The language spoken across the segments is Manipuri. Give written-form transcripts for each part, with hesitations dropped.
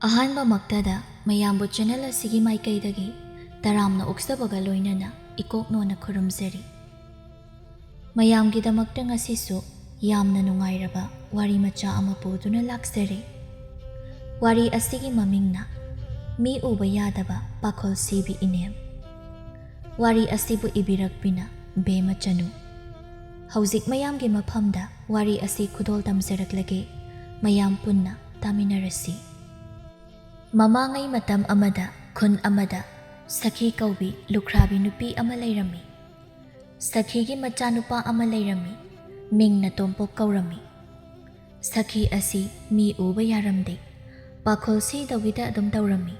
ꯑꯍꯥꯟꯕ ꯃꯛꯇꯗ ꯃꯌꯥꯝꯕꯨ ꯆꯦꯅꯦꯜ ꯑꯁꯤꯒꯤ ꯃꯥꯏꯀꯩꯗꯒꯤ ꯇꯔꯥꯝꯅ ꯑꯣꯛꯆꯕꯒ ꯂꯣꯏꯅꯅ ꯏꯀꯣꯛꯅꯣꯅ ꯈꯨꯔꯨꯝꯖꯔꯤ꯫ ꯃꯌꯥꯝꯒꯤꯗꯃꯛꯇ ꯉꯁꯤꯁꯨ ꯌꯥꯝꯅ ꯅꯨꯡꯉꯥꯏꯔꯕ ꯋꯥꯔꯤ ꯃꯆꯥ ꯑꯃ ꯄꯨꯗꯨꯅ ꯂꯥꯛꯆꯔꯤ꯫ ꯋꯥꯔꯤ ꯑꯁꯤꯒꯤ ꯃꯃꯤꯡꯅ ꯃꯤ ꯎꯕ ꯌꯥꯗꯕ ꯄꯥꯈꯣꯜ ꯁꯤꯕꯤ ꯏꯅꯦꯝ꯫ ꯋꯥꯔꯤ ꯑꯁꯤꯕꯨ ꯏꯕꯤꯔꯛꯄꯤꯅ ꯕꯦꯃ ꯆꯅꯨ꯫ ꯍꯧꯖꯤꯛ ꯃꯌꯥꯝꯒꯤ ꯃꯐꯝꯗ ꯋꯥꯔꯤ ꯑꯁꯤ ꯈꯨꯗꯣꯜ ꯇꯝꯖꯔꯛꯂꯒꯦ, ꯃꯌꯥꯝ ꯄꯨꯟꯅ ꯇꯥꯃꯤꯟꯅꯔꯁꯤ꯫ ꯃꯃꯥꯡꯉꯩ ꯃꯇꯝ ꯑꯃꯗ ꯈꯨꯟ ꯑꯃꯗ ꯁꯈꯤ ꯀꯧꯕꯤ ꯂꯨꯈ꯭ꯔꯥꯕꯤ ꯅꯨꯄꯤ ꯑꯃ ꯂꯩꯔꯝꯃꯤ꯫ ꯁꯈꯤꯒꯤ ꯃꯆꯥꯅꯨꯄꯥ ꯑꯃ ꯂꯩꯔꯝꯃꯤ, ꯃꯤꯡꯅ ꯇꯣꯝꯄꯣꯛ ꯀꯧꯔꯝꯃꯤ꯫ ꯁꯈꯤ ꯑꯁꯤ ꯃꯤ ꯎꯕ ꯌꯥꯔꯝꯗꯦ, ꯄꯥꯈꯣꯜ ꯁꯤꯗꯧꯒꯤꯗ ꯑꯗꯨꯝ ꯇꯧꯔꯝꯃꯤ꯫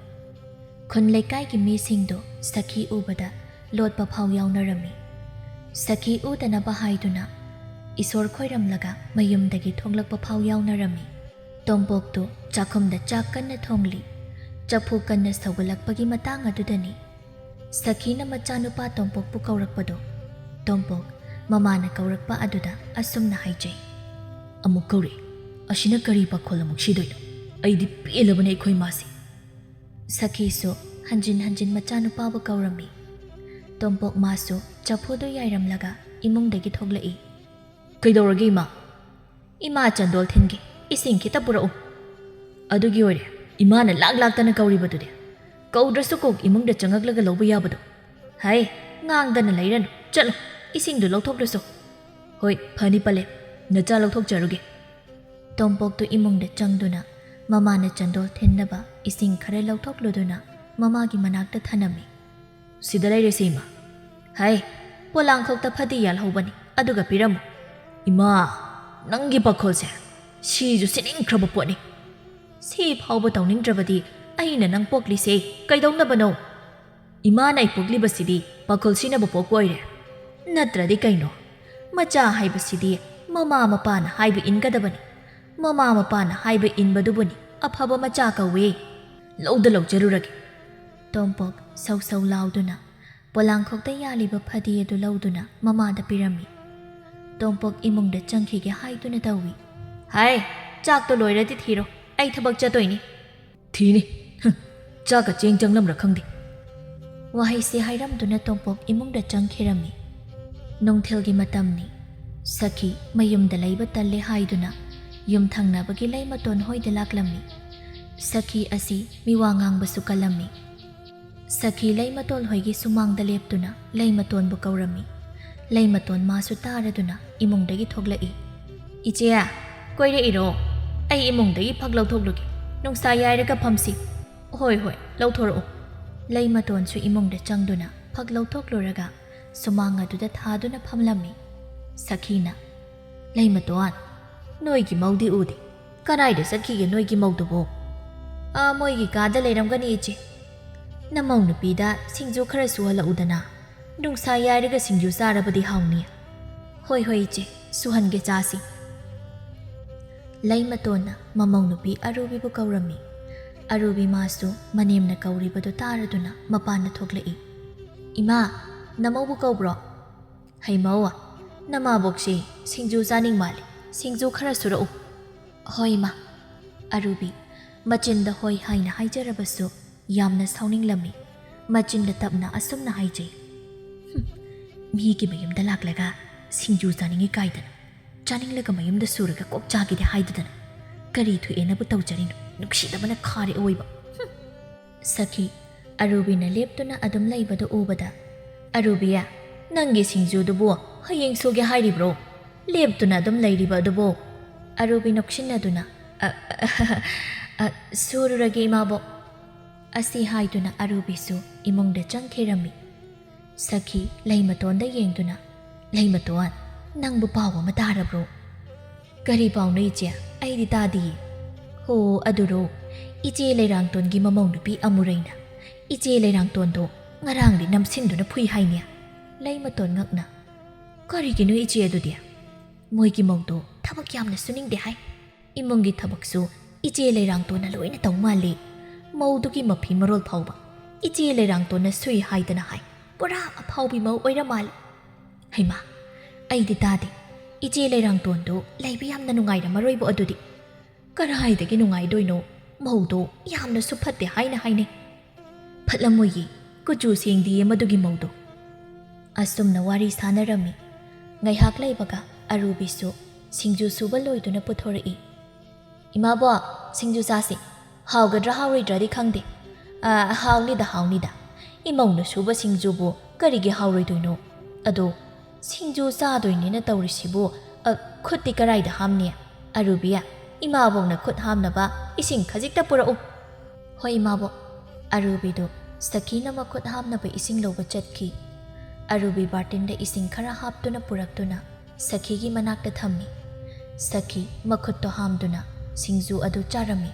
ꯈꯨꯟ ꯂꯩꯀꯥꯏꯒꯤ ꯃꯤꯁꯤꯡꯗꯣ ꯁꯈꯤ ꯎꯕꯗ ꯂꯣꯠꯄ ꯐꯥꯎ ꯌꯥꯎꯅꯔꯝꯃꯤ꯫ ꯁꯈꯤ ꯎꯗꯅꯕ ꯍꯥꯏꯗꯨꯅ ꯏꯁꯣꯔ ꯈꯣꯏꯔꯝꯂꯒ ꯃꯌꯨꯝꯗꯒꯤ ꯊꯣꯛꯂꯛꯄ ꯐꯥꯎ ꯌꯥꯎꯅꯔꯝꯃꯤ꯫ ꯇꯣꯝꯄꯣꯛꯇꯨ ꯆꯥꯛꯈꯨꯝꯗ ꯆꯥꯛ ꯀꯟꯅ ꯊꯣꯡꯂꯤ꯫ ꯆꯐꯨ ꯀꯟꯅ ꯁꯧꯒꯠꯂꯛꯄꯒꯤ ꯃꯇꯥꯡ ꯑꯗꯨꯗꯅꯤ ꯁꯈꯤꯅ ꯃꯆꯥꯅꯨꯄꯥ ꯇꯣꯝꯄꯣꯛꯄꯨ ꯀꯧꯔꯛꯄꯗꯣ꯫ ꯇꯣꯝꯄꯣꯛ ꯃꯃꯥꯅ ꯀꯧꯔꯛꯄ ꯑꯗꯨꯗ ꯑꯁꯨꯝꯅ ꯍꯥꯏꯖꯩ, "ꯑꯃꯨꯛ ꯀꯧꯔꯦ, ꯑꯁꯤꯅ ꯀꯔꯤ ꯄꯥꯈꯣꯜ ꯑꯃꯨꯛ ꯁꯤꯗꯣꯏꯅꯣ? ꯑꯩꯗꯤ ꯄꯦꯜꯂꯕꯅꯦ ꯑꯩꯈꯣꯏ ꯃꯥꯁꯤ꯫" ꯁꯈꯤꯁꯨ ꯍꯟꯖꯤꯟ ꯍꯟꯖꯤൻ ꯃꯆꯥꯅꯨꯄꯥꯕꯨ ꯀꯧꯔꯝꯃꯤ꯫ ꯇꯣꯝꯄꯣꯛ ꯃꯥꯁꯨ ꯆꯐꯨꯗꯨ ꯌꯥꯏꯔꯝꯂꯒ ꯏꯃꯨꯡꯗꯒꯤ ꯊꯣꯛꯂꯛꯏ꯫ "ꯀꯩꯗꯧꯔꯒꯦ ꯏꯃꯥ?" "ꯏꯃꯥ ꯆꯟꯗꯣꯜ ꯊꯤꯟꯒꯦ, ꯏꯁꯤꯡ ꯈꯤꯇ ꯄꯨꯔꯛꯎ꯫" "ꯑꯗꯨꯒꯤ ꯑꯣꯏꯔꯦ ꯏꯃꯥꯅ ꯂꯥꯛꯇꯅ ꯀꯧꯔꯤꯕꯗꯨꯗꯤ꯫ ꯀꯧꯗ꯭ꯔꯁꯨ ꯀꯣꯛ ꯏꯃꯨꯡꯗ ꯆꯪꯉꯛꯂꯒ ꯂꯧꯕ ꯌꯥꯕꯗꯣ." "ꯍꯩ, ꯉꯥꯡꯗꯅ ꯂꯩꯔꯅꯨ, ꯆꯠꯂꯣ, ꯏꯁꯤꯡꯗꯨ ꯂꯧꯊꯣꯛꯂꯨꯆꯣ." "ꯍꯣꯏ ꯐꯅꯤ ꯄꯜꯂꯦ, ꯅꯆꯥ ꯂꯧꯊꯣꯛꯆꯔꯨꯒꯦ." ꯇꯣꯝꯄꯣꯛꯇꯨ ꯏꯃꯨꯡꯗ ꯆꯪꯗꯨꯅ ꯃꯃꯥꯅ ꯆꯟꯗꯣꯜ ꯊꯤꯟꯅꯕ ꯏꯁꯤꯡ ꯈꯔ ꯂꯧꯊꯣꯛꯂꯨꯗꯨꯅ ꯃꯃꯥꯒꯤ ꯃꯅꯥꯛꯇ ꯊꯅꯝꯃꯤ꯫ "ꯁꯤꯗ ꯂꯩꯔꯦꯁꯦ ꯏꯃꯥ." "ꯍꯩ, ꯄꯣꯂꯥꯡꯈꯣꯛꯇ ꯐꯗꯤ ꯌꯥꯜꯍꯧꯕꯅꯤ, ꯑꯗꯨꯒ ꯄꯤꯔꯝꯃꯨ." "ꯏꯃꯥ, ꯅꯪꯒꯤ ꯄꯥꯈꯣꯜꯁꯦ ꯁꯤꯁꯨ ꯁꯤꯅꯤꯡꯈ꯭ꯔꯕ ꯄꯣꯠꯅꯤ." "ꯁꯤ ꯐꯥꯎꯕ ꯇꯧꯅꯤꯡꯗ꯭ꯔꯕꯗꯤ ꯑꯩꯅ ꯅꯪ ꯄꯣꯛꯂꯤꯁꯦ ꯀꯩꯗꯧꯅꯕꯅꯣ?" "ꯏꯃꯥꯅ ꯑꯩ ꯄꯣꯛꯂꯤꯕꯁꯤꯗꯤ ꯄꯥꯈꯣꯜ ꯁꯤꯅꯕ ꯄꯣꯛꯄ ꯑꯣꯏꯔꯦ." "ꯅꯠꯇ꯭ꯔꯗꯤ ꯀꯩꯅꯣ? ꯃꯆꯥ ꯍꯥꯏꯕꯁꯤꯗꯤ ꯃꯃꯥ ꯃꯄꯥꯅ ꯍꯥꯏꯕ ꯏꯟꯒꯗꯕꯅꯤ꯫ ꯃꯃꯥ ꯃꯄꯥꯅ ꯍꯥꯏꯕ ꯏꯟꯕꯗꯨꯕꯨꯅꯤ ꯑꯐꯕ ꯃꯆꯥ ꯀꯧꯋꯦ." "ꯂꯧꯗ ꯂꯧꯖꯔꯨꯔꯒꯦ." ꯇꯣꯝꯄꯣꯛ ꯁꯧ ꯁꯧ ꯂꯥꯎꯗꯨꯅ ꯄꯣꯂꯥꯡꯈꯣꯛꯇ ꯌꯥꯜꯂꯤꯕ ꯐꯗꯤ ꯑꯗꯨ ꯂꯧꯗꯨꯅ ꯃꯃꯥꯗ ꯄꯤꯔꯝꯃꯤ꯫ ꯇꯣꯝꯄꯣꯛ ꯏꯃꯨꯡꯗ ꯆꯪꯈꯤꯒꯦ ꯍꯥꯏꯗꯨꯅ ꯇꯧꯏ꯫ "ꯍꯥꯏ, ꯆꯥꯛꯇꯣ ꯂꯣꯏꯔꯗꯤ ꯊꯤꯔꯣ, ꯑꯩ ꯊꯕꯛ ꯆꯠꯇꯣꯏꯅꯤ." "ꯊꯤꯅꯤ, ꯆꯥꯛꯀ ꯆꯦꯡ ꯆꯪꯂꯝꯕ꯭ꯔꯥ ꯈꯪꯗꯦ." ꯋꯥꯍꯩꯁꯤ ꯍꯥꯏꯔꯝꯗꯨꯅ ꯇꯣꯝꯄꯣꯛ ꯏꯃꯨꯡꯗ ꯆꯪꯈꯤꯔꯝꯃꯤ꯫ ꯅꯨꯡꯊꯤꯜꯒꯤ ꯃꯇꯝꯅꯤ꯫ ꯁꯈꯤ ꯃꯌꯨꯝꯗ ꯂꯩꯕ ꯇꯜꯂꯦ ꯍꯥꯏꯗꯨꯅ ꯌꯨꯝꯊꯪꯅꯕꯒꯤ ꯂꯩꯃꯇꯣꯟ ꯍꯣꯏꯗ ꯂꯥꯛꯂꯝꯃꯤ꯫ ꯁꯈꯤ ꯑꯁꯤ ꯃꯤꯋꯥ ꯉꯥꯡꯕꯁꯨ ꯀꯜꯂꯝꯃꯤ꯫ ꯁꯈꯤ ꯂꯩꯃꯇꯣꯟ ꯍꯣꯏꯒꯤ ꯁꯨꯃꯥꯡꯗ ꯂꯦꯞꯇꯨꯅ ꯂꯩꯃꯇꯣꯟꯕꯨ ꯀꯧꯔꯝꯃꯤ꯫ ꯂꯩꯃꯇꯣꯟ ꯃꯥꯁꯨ ꯇꯥꯔꯗꯨꯅ ꯏꯃꯨꯡꯗꯒꯤ ꯊꯣꯛꯂꯛꯏ꯫ "ꯏꯆꯦ, ꯀꯣꯏꯔꯛꯏꯔꯣ? ꯑꯩ ꯏꯃꯨꯡꯗꯒꯤ ꯐꯛ ꯂꯧꯊꯣꯛꯂꯨꯒꯦ, ꯅꯨꯡꯁꯥ ꯌꯥꯏꯔꯒ ꯐꯝꯁꯤ." "ꯍꯣꯏ ꯍꯣꯏ, ꯂꯧꯊꯣꯔꯛꯎ." ꯂꯩꯃꯇꯣꯟꯁꯨ ꯏꯃꯨꯡꯗ ꯆꯪꯗꯨꯅ ꯐꯛ ꯂꯧꯊꯣꯛꯂꯨꯔꯒ ꯁꯨꯃꯥꯡ ꯑꯗꯨꯗ ꯊꯥꯗꯨꯅ ꯐꯝꯂꯝꯃꯤ꯫ ꯁꯈꯤꯅ, "ꯂꯩꯃꯇꯣꯟ, ꯅꯣꯏꯒꯤ ꯃꯧꯗꯤ ꯎꯗꯦ, ꯀꯗꯥꯏꯗ ꯆꯠꯈꯤꯒꯦ ꯅꯣꯏꯒꯤ ꯃꯧꯗꯨꯕꯣ?" "ꯃꯣꯏꯒꯤ ꯀꯥꯗ ꯂꯩꯔꯝꯒꯅꯤ ꯏꯆꯦ." "ꯅꯃꯧ ꯅꯨꯄꯤꯗ ꯁꯤꯡꯖꯨ ꯈꯔ ꯁꯨꯍꯜꯂꯛꯎꯗꯅ, ꯅꯨꯡꯁꯥ ꯌꯥꯏꯔꯒ ꯁꯤꯡꯖꯨ ꯆꯥꯔꯕꯗꯤ ꯍꯥꯎꯅꯤ." "ꯍꯣꯏ ꯍꯣꯏ ꯏꯆꯦ, ꯁꯨꯍꯟꯒꯦ, ꯆꯥꯁꯤ." ꯂꯩꯃꯇꯣꯟꯅ ꯃꯃꯧ ꯅꯨꯄꯤ ꯑꯔꯨꯕꯤꯕꯨ ꯀꯧꯔꯝꯃꯤ꯫ ꯑꯔꯨꯕꯤ ꯃꯥꯁꯨ ꯃꯅꯦꯝꯅ ꯀꯧꯔꯤꯕꯗꯨ ꯇꯥꯔꯗꯨꯅ ꯃꯄꯥꯟꯗ ꯊꯣꯛꯂꯛꯏ꯫ "ꯏꯃꯥ, ꯅꯃꯧꯕꯨ ꯀꯧꯕ꯭ꯔꯣ?" "ꯍꯩꯃꯧ, ꯅꯃꯥꯕꯣꯛꯁꯤ ꯁꯤꯡꯖꯨ ꯆꯥꯅꯤꯡ ꯃꯥꯜꯂꯤ, ꯁꯤꯡꯖꯨ ꯈꯔ ꯁꯨꯔꯛꯎ." "ꯍꯣꯏ ꯏꯃꯥ." ꯑꯔꯨꯕꯤ ꯃꯆꯤꯟꯗ ꯍꯣꯏ ꯍꯥꯏꯅ ꯍꯥꯏꯖꯔꯕꯁꯨ ꯌꯥꯝꯅ ꯁꯥꯎꯅꯤꯡꯂꯝꯃꯤ꯫ ꯃꯆꯤꯟꯗ ꯇꯞꯅ ꯑꯁꯨꯝꯅ ꯍꯥꯏꯖꯩ, "ꯃꯤꯒꯤ ꯃꯌꯨꯝꯗ ꯂꯥꯛꯂꯒ ꯁꯤꯡꯖꯨ ꯆꯥꯅꯤꯡꯉꯤ ꯀꯥꯏꯗꯅ, ꯆꯥꯅꯤꯡꯂꯒ ꯃꯌꯨꯝꯗ ꯁꯨꯔꯒ ꯀꯣꯛ ꯆꯥꯒꯦꯗꯤ ꯍꯥꯏꯗꯗꯅ ꯀꯔꯤ ꯊꯣꯛꯑꯦꯅꯕꯨ ꯇꯧꯖꯔꯤꯅꯣ, ꯅꯨꯡꯁꯤꯗꯕꯅ ꯈꯥꯔꯦ ꯑꯣꯏꯕ." ꯁꯈꯤ ꯑꯔꯨꯕꯤꯅ ꯂꯦꯞꯇꯨꯅ ꯑꯗꯨꯝ ꯂꯩꯕꯗꯨ ꯎꯕꯗ, "ꯑꯔꯨꯕꯤ, ꯅꯪꯒꯤ ꯁꯤꯡꯖꯨꯗꯨꯕꯨ ꯍꯌꯦꯡ ꯁꯨꯒꯦ ꯍꯥꯏꯔꯤꯕ꯭ꯔꯣ? ꯂꯦꯞꯇꯨꯅ ꯑꯗꯨꯝ ꯂꯩꯔꯤꯕ ꯑꯗꯨꯕꯨ?" ꯑꯔꯨꯕꯤ ꯅꯣꯛꯁꯤꯟꯅꯗꯨꯅ, "ꯁꯨꯔꯨꯔꯒꯦ ꯏꯃꯥꯕꯣꯛ." ꯑꯁꯤ ꯍꯥꯏꯗꯨꯅ ꯑꯔꯨꯕꯤꯁꯨ ꯏꯃꯨꯡꯗ ꯆꯪꯈꯤꯔꯝꯃꯤ꯫ ꯁꯈꯤ ꯂꯩꯃꯇꯣꯟꯗ ꯌꯦꯡꯗꯨꯅ, "ꯂꯩꯃꯇꯣꯟ, ꯅꯪꯕꯨ ꯄꯥꯎ ꯑꯃ ꯇꯥꯔꯕ꯭ꯔꯣ?" "ꯀꯔꯤ ꯄꯥꯎꯅꯣ ꯏꯆꯦ? ꯑꯩꯗꯤ ꯇꯥꯗꯤꯌꯦ." "ꯍꯣ, ꯑꯗꯨꯔꯣ, ꯏꯆꯦ ꯂꯩꯔꯥꯡꯇꯣꯟꯒꯤ ꯃꯃꯧ ꯅꯨꯄꯤ ꯑꯃꯨꯔꯩꯅ ꯏꯆꯦ ꯂꯩꯔꯥꯡꯇꯣꯟꯗꯣ ꯉꯔꯥꯡꯗꯤ ꯅꯝꯁꯤꯟꯗꯨꯅ ꯐꯨꯏ ꯍꯥꯏꯅꯦ." ꯂꯩꯃꯇꯣꯟ ꯉꯛꯅ, "ꯀꯔꯤꯒꯤꯅꯣ ꯏꯆꯦ ꯑꯗꯨꯗꯤ?" "ꯃꯣꯏꯒꯤ ꯃꯧꯗꯣ ꯊꯕꯛ ꯌꯥꯝꯅ ꯁꯨꯅꯤꯡꯗꯦ ꯍꯥꯏ, ꯏꯃꯨꯡꯒꯤ ꯊꯕꯛꯁꯨ ꯏꯆꯦ ꯂꯩꯔꯥꯡꯇꯣꯟꯅ ꯂꯣꯏꯅ ꯇꯧ ꯃꯥꯜꯂꯤ, ꯃꯧꯗꯨꯒꯤ ꯃꯐꯤ ꯃꯔꯣꯜ ꯐꯥꯎꯕ ꯏꯆꯦ ꯂꯩꯔꯥꯡꯇꯣꯟꯅ ꯁꯨꯏ ꯍꯥꯏꯗꯅ ꯍꯥꯏ, ꯄꯨꯔꯥ ꯑꯐꯥꯎꯕꯤ ꯃꯧ ꯑꯣꯏꯔ ꯃꯥꯜꯂꯤ." "ꯍꯩꯃꯥ, ꯑꯩꯗꯤ ꯇꯥꯗꯦ, ꯏꯆꯦ ꯂꯩꯔꯥꯡꯇꯣꯟꯗꯣ ꯂꯩꯕ ꯌꯥꯝꯅ ꯅꯨꯡꯉꯥꯏꯔꯝꯃꯔꯣꯏꯕꯣ ꯑꯗꯨꯗꯤ." "ꯀꯔꯥꯏꯗꯒꯤ ꯅꯨꯡꯉꯥꯏꯗꯣꯏꯅꯣ, ꯃꯧꯗꯣ ꯌꯥꯝꯅꯁꯨ ꯐꯠꯇꯦ ꯍꯥꯏꯅ ꯍꯥꯏꯅꯩ ꯐꯠꯂꯝꯃꯣꯏꯌꯦ ꯀꯨꯆꯨ ꯁꯦꯡꯗꯤꯌꯦ ꯃꯗꯨꯒꯤ ꯃꯧꯗꯣ ꯑꯁꯨꯝꯅ ꯋꯥꯔꯤ ꯁꯥꯟꯅꯔꯝꯃꯤ ꯉꯥꯏꯍꯥꯛ ꯂꯩꯕꯒ ꯑꯔꯨꯕꯤꯁꯨ ꯁꯤꯡꯖꯨ ꯁꯨꯕ ꯂꯣꯏꯗꯨꯅ ꯄꯨꯊꯣꯔꯛꯏ ꯏꯃꯥꯕꯣ ꯁꯤꯡꯖꯨ ꯆꯥꯁꯤ ꯍꯥꯎꯒꯗ꯭ꯔꯥ ꯍꯥꯎꯔꯣꯏꯗ꯭ꯔꯗꯤ ꯈꯪꯗꯦ ꯍꯥꯎꯅꯤꯗ ꯏꯃꯧꯅ ꯁꯨꯕ ꯁꯤꯡꯖꯨꯕꯨ ꯀꯔꯤꯒꯤ ꯍꯥꯎꯔꯣꯏꯗꯣꯏꯅꯣ ꯑꯗꯣ ꯁꯤꯡꯖꯨ ꯆꯥꯗꯣꯏꯅꯦꯅ ꯇꯧꯔꯤꯁꯤꯕꯨ ꯈꯨꯠꯇꯤ ꯀꯔꯥꯏꯗ ꯍꯥꯝꯅꯤ ꯑꯔꯨꯕꯤꯌꯥ ꯏꯃꯥꯕꯣꯛꯅ ꯈꯨꯠ ꯍꯥꯝꯅꯕ ꯏꯁꯤꯡ ꯈꯖꯤꯛꯇ ꯄꯨꯔꯛꯎ ꯍꯣꯏ ꯏꯃꯥꯕꯣꯛ ꯑꯔꯨꯕꯤꯗꯣ ꯁꯈꯤꯅ ꯃꯈꯨꯠ ꯍꯥꯝꯅꯕ ꯏꯁꯤꯡ ꯂꯧꯕ ꯆꯠꯈꯤ ꯑꯔꯨꯕꯤ ꯕꯥꯔꯇꯤꯟꯗ ꯏꯁꯤꯡ ꯈꯔ ꯍꯥꯞꯇꯨꯅ ꯄꯨꯔꯛꯇꯨꯅ ꯁꯈꯤꯒꯤ ꯃꯅꯥꯛꯇ ꯊꯝꯃꯤ ꯁꯈꯤ ꯃꯈꯨꯠꯇꯣ ꯍꯥꯝꯗꯨꯅ ꯁꯤꯡꯖꯨ ꯑꯗꯨ ꯆꯥꯔꯝꯃꯤ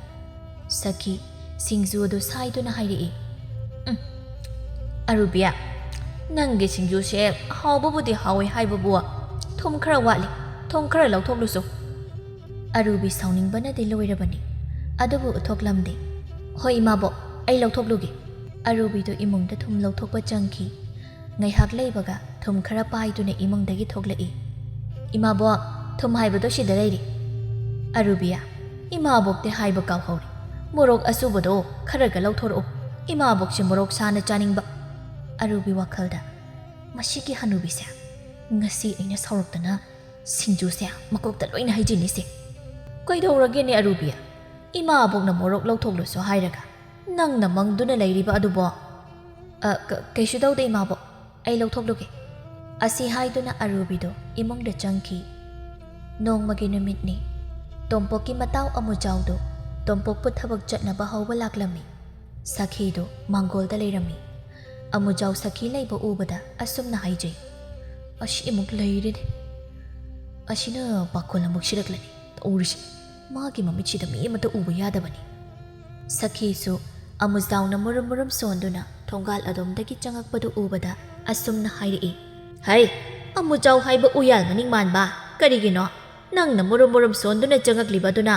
ꯁꯈꯤ ꯁꯤꯡꯖꯨ ꯑꯗꯨ ꯁꯥꯏꯗꯨꯅ ꯍꯥꯏꯔꯛꯏ ꯑꯔꯨꯕꯤꯌꯥ ꯅꯪꯒꯤ ꯁꯤꯡꯖꯨꯁꯦ ꯍꯥꯎꯕꯕꯨꯗꯤ ꯍꯥꯎꯋꯦ ꯍꯥꯏꯕꯕꯨ ꯊꯨꯝ ꯈꯔ ꯋꯥꯠꯂꯤ ꯊꯨꯝ ꯈꯔ ꯂꯧꯊꯣꯛꯂꯨꯁꯨ ꯑꯔꯨꯕꯤ ꯁꯥꯎꯅꯤꯡꯕꯅꯗꯤ ꯂꯣꯏꯔꯕꯅꯤ ꯑꯗꯨꯕꯨ ꯎꯠꯊꯣꯛꯂꯝꯗꯦ ꯍꯣꯏ ꯏꯃꯥꯕꯣꯛ ꯑꯩ ꯂꯧꯊꯣꯛꯂꯨꯒꯦ ꯑꯔꯨꯕꯤꯗꯣ ꯏꯃꯨꯡꯗ ꯊꯨꯝ ꯂꯧꯊꯣꯛꯄ ꯆꯪꯈꯤ ꯉꯥꯏꯍꯥꯛ ꯂꯩꯕꯒ ꯊꯨꯝ ꯈꯔ ꯄꯥꯏꯗꯨꯅ ꯏꯃꯨꯡꯗꯒꯤ ꯊꯣꯛꯂꯛꯏ ꯏꯃꯥꯕꯣꯛ ꯊꯨꯝ ꯍꯥꯏꯕꯗꯣ ꯁꯤꯗ ꯂꯩꯔꯤ ꯑꯔꯨꯕꯤꯌꯥ ꯏꯃꯥꯕꯣꯛꯇꯤ ꯍꯥꯏꯕ ꯀꯥꯎꯍꯧꯔꯦ ꯃꯣꯔꯣꯛ ꯑꯁꯨꯕꯗꯣ ꯈꯔꯒ ꯂꯧꯊꯣꯔꯛꯎ ꯏꯃꯥꯕꯣꯛꯁꯦ ꯃꯣꯔꯣꯛ ꯁꯥꯅ ꯆꯥꯅꯤꯡꯕ ꯑꯔꯨꯕꯤ ꯋꯥꯈꯜꯗ ꯃꯁꯤꯒꯤ ꯍꯅꯨꯕꯤꯁꯦ ꯉꯁꯤ ꯑꯩꯅ ꯁꯥꯎꯔꯛꯇꯅ ꯁꯤꯡꯖꯨꯁꯦ ꯃꯀꯣꯛꯇ ꯂꯣꯏꯅ ꯍꯩꯖꯤꯟꯅꯤꯁꯦ ꯀꯩꯗꯧꯔꯒꯦꯅꯦ ꯑꯔꯨꯕꯤꯌꯥ ꯏꯃꯥꯕꯣꯛꯅ ꯃꯣꯔꯣꯛ ꯂꯧꯊꯣꯛꯂꯨꯁꯨ ꯍꯥꯏꯔꯒ ꯅꯪꯅ ꯃꯪꯗꯨꯅ ꯂꯩꯔꯤꯕ ꯑꯗꯨꯕꯣ ꯀꯩꯁꯨ ꯇꯧꯗꯦ ꯏꯃꯥꯕꯣꯛ ꯑꯩ ꯂꯧꯊꯣꯛꯂꯨꯒꯦ ꯑꯁꯤ ꯍꯥꯏꯗꯨꯅ ꯑꯔꯨꯕꯤꯗꯣ ꯏꯃꯨꯡꯗ ꯆꯪꯈꯤ ꯅꯣꯡꯃꯒꯤ ꯅꯨꯃꯤꯠꯅꯤ ꯇꯣꯝꯄꯣꯛꯀꯤ ꯃꯇꯥꯎ ꯑꯃꯨꯖꯥꯎꯗꯣ ꯇꯣꯝꯄꯣꯛꯄꯨ ꯊꯕꯛ ꯆꯠꯅꯕ ꯍꯧꯕ ꯂꯥꯛꯂꯝꯃꯤ ꯁꯈꯤꯗꯣ ꯃꯥꯡꯒꯣꯜꯗ ꯂꯩꯔꯝꯃꯤ ꯑꯃꯨꯖꯥꯎ ꯁꯈꯤ ꯂꯩꯕ ꯎꯕꯗ ꯑꯁꯨꯝꯅ ꯍꯥꯏꯖꯩ ꯑꯁꯤ ꯑꯃꯨꯛ ꯂꯩꯔꯦꯅꯦ ꯑꯁꯤꯅ ꯄꯥꯈꯣꯜ ꯑꯃꯨꯛ ꯁꯤꯔꯛꯂꯅꯤ ꯇꯧꯔꯤꯁꯦ ꯃꯥꯒꯤ ꯃꯃꯤꯠꯁꯤꯗ ꯃꯤ ꯑꯃꯠꯇ ꯎꯕ ꯌꯥꯗꯕꯅꯤ ꯁꯈꯤꯁꯨ ꯑꯃꯨꯖꯥꯎꯅ ꯃꯨꯔꯨꯝ ꯃꯨꯔꯨꯝ ꯁꯣꯟꯗꯨꯅ ꯊꯣꯡꯒꯥꯜ ꯑꯗꯣꯝꯗꯒꯤ ꯆꯪꯉꯛꯄꯗꯨ ꯎꯕꯗ ꯑꯁꯨꯝꯅ ꯍꯥꯏꯔꯛꯏ ꯍꯩ ꯑꯃꯨꯖꯥꯎ ꯍꯥꯏꯕ ꯎꯌꯥꯜ ꯃꯅꯤꯡ ꯃꯥꯟꯕ ꯀꯔꯤꯒꯤꯅꯣ ꯅꯪꯅ ꯃꯨꯔꯨꯝ ꯃꯨꯔꯨꯝ ꯁꯣꯟꯗꯨꯅ ꯆꯪꯉꯛꯂꯤꯕꯗꯨꯅ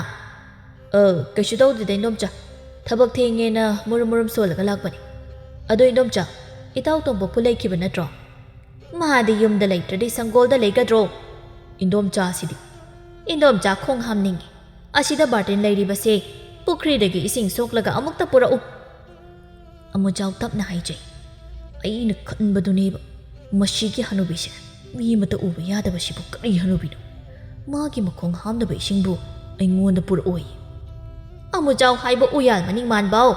ꯀꯩꯁꯨ ꯇꯧꯗꯦꯗ ꯏꯟꯗꯣꯝꯆꯥ ꯊꯕꯛ ꯊꯦꯡꯉꯦꯅ ꯃꯨꯔꯨꯝ ꯃꯨꯔꯨꯝ ꯁꯣꯜꯂꯒ ꯂꯥꯛꯄꯅꯤ ꯑꯗꯣ ꯏꯟꯗꯣꯝꯆꯥ ꯏꯇꯥꯎ ꯇꯣꯝꯄꯣꯛꯄꯨ ꯂꯩꯈꯤꯕ ꯅꯠꯇ꯭ꯔꯣ ꯃꯥꯗꯤ ꯌꯨꯝꯗ ꯂꯩꯇ꯭ꯔꯗꯤ ꯁꯪꯒꯣꯜꯗ ꯂꯩꯒꯗ꯭ꯔꯣ ꯏꯟꯗꯣꯝꯆꯥꯁꯤꯗꯤ ꯏꯟꯗꯣꯝꯆꯥ ꯈꯣꯡ ꯍꯥꯝꯅꯤꯡꯉꯤ ꯑꯁꯤꯗ ꯕꯥꯔꯇꯤꯟ ꯂꯩꯔꯤꯕꯁꯦ ꯄꯨꯈ꯭ꯔꯤꯗꯒꯤ ꯏꯁꯤꯡ ꯁꯣꯛꯂꯒ ꯑꯃꯨꯛꯇ ꯄꯨꯔꯛꯎ ꯑꯃꯨꯖꯥꯎ ꯇꯞꯅ ꯍꯥꯏꯖꯩ ꯑꯩꯅ ꯈꯟꯕꯗꯨꯅꯦꯕ ꯃꯁꯤꯒꯤ ꯍꯅꯨꯕꯤꯁꯦ ꯃꯤ ꯑꯃꯠꯇ ꯎꯕ ꯌꯥꯗꯕꯁꯤꯕꯨ ꯀꯔꯤ ꯍꯅꯨꯕꯤꯅꯣ ꯃꯥꯒꯤ ꯃꯈꯣꯡ ꯍꯥꯝꯗꯕ ꯏꯁꯤꯡꯕꯨ ꯑꯩꯉꯣꯟꯗ ꯄꯨꯔꯛꯑꯣꯏ ꯑꯃꯨꯖꯥꯎ ꯍꯥꯏꯕ ꯎꯌꯥꯜ ꯃꯅꯤꯡ ꯃꯥꯟꯕꯥꯎ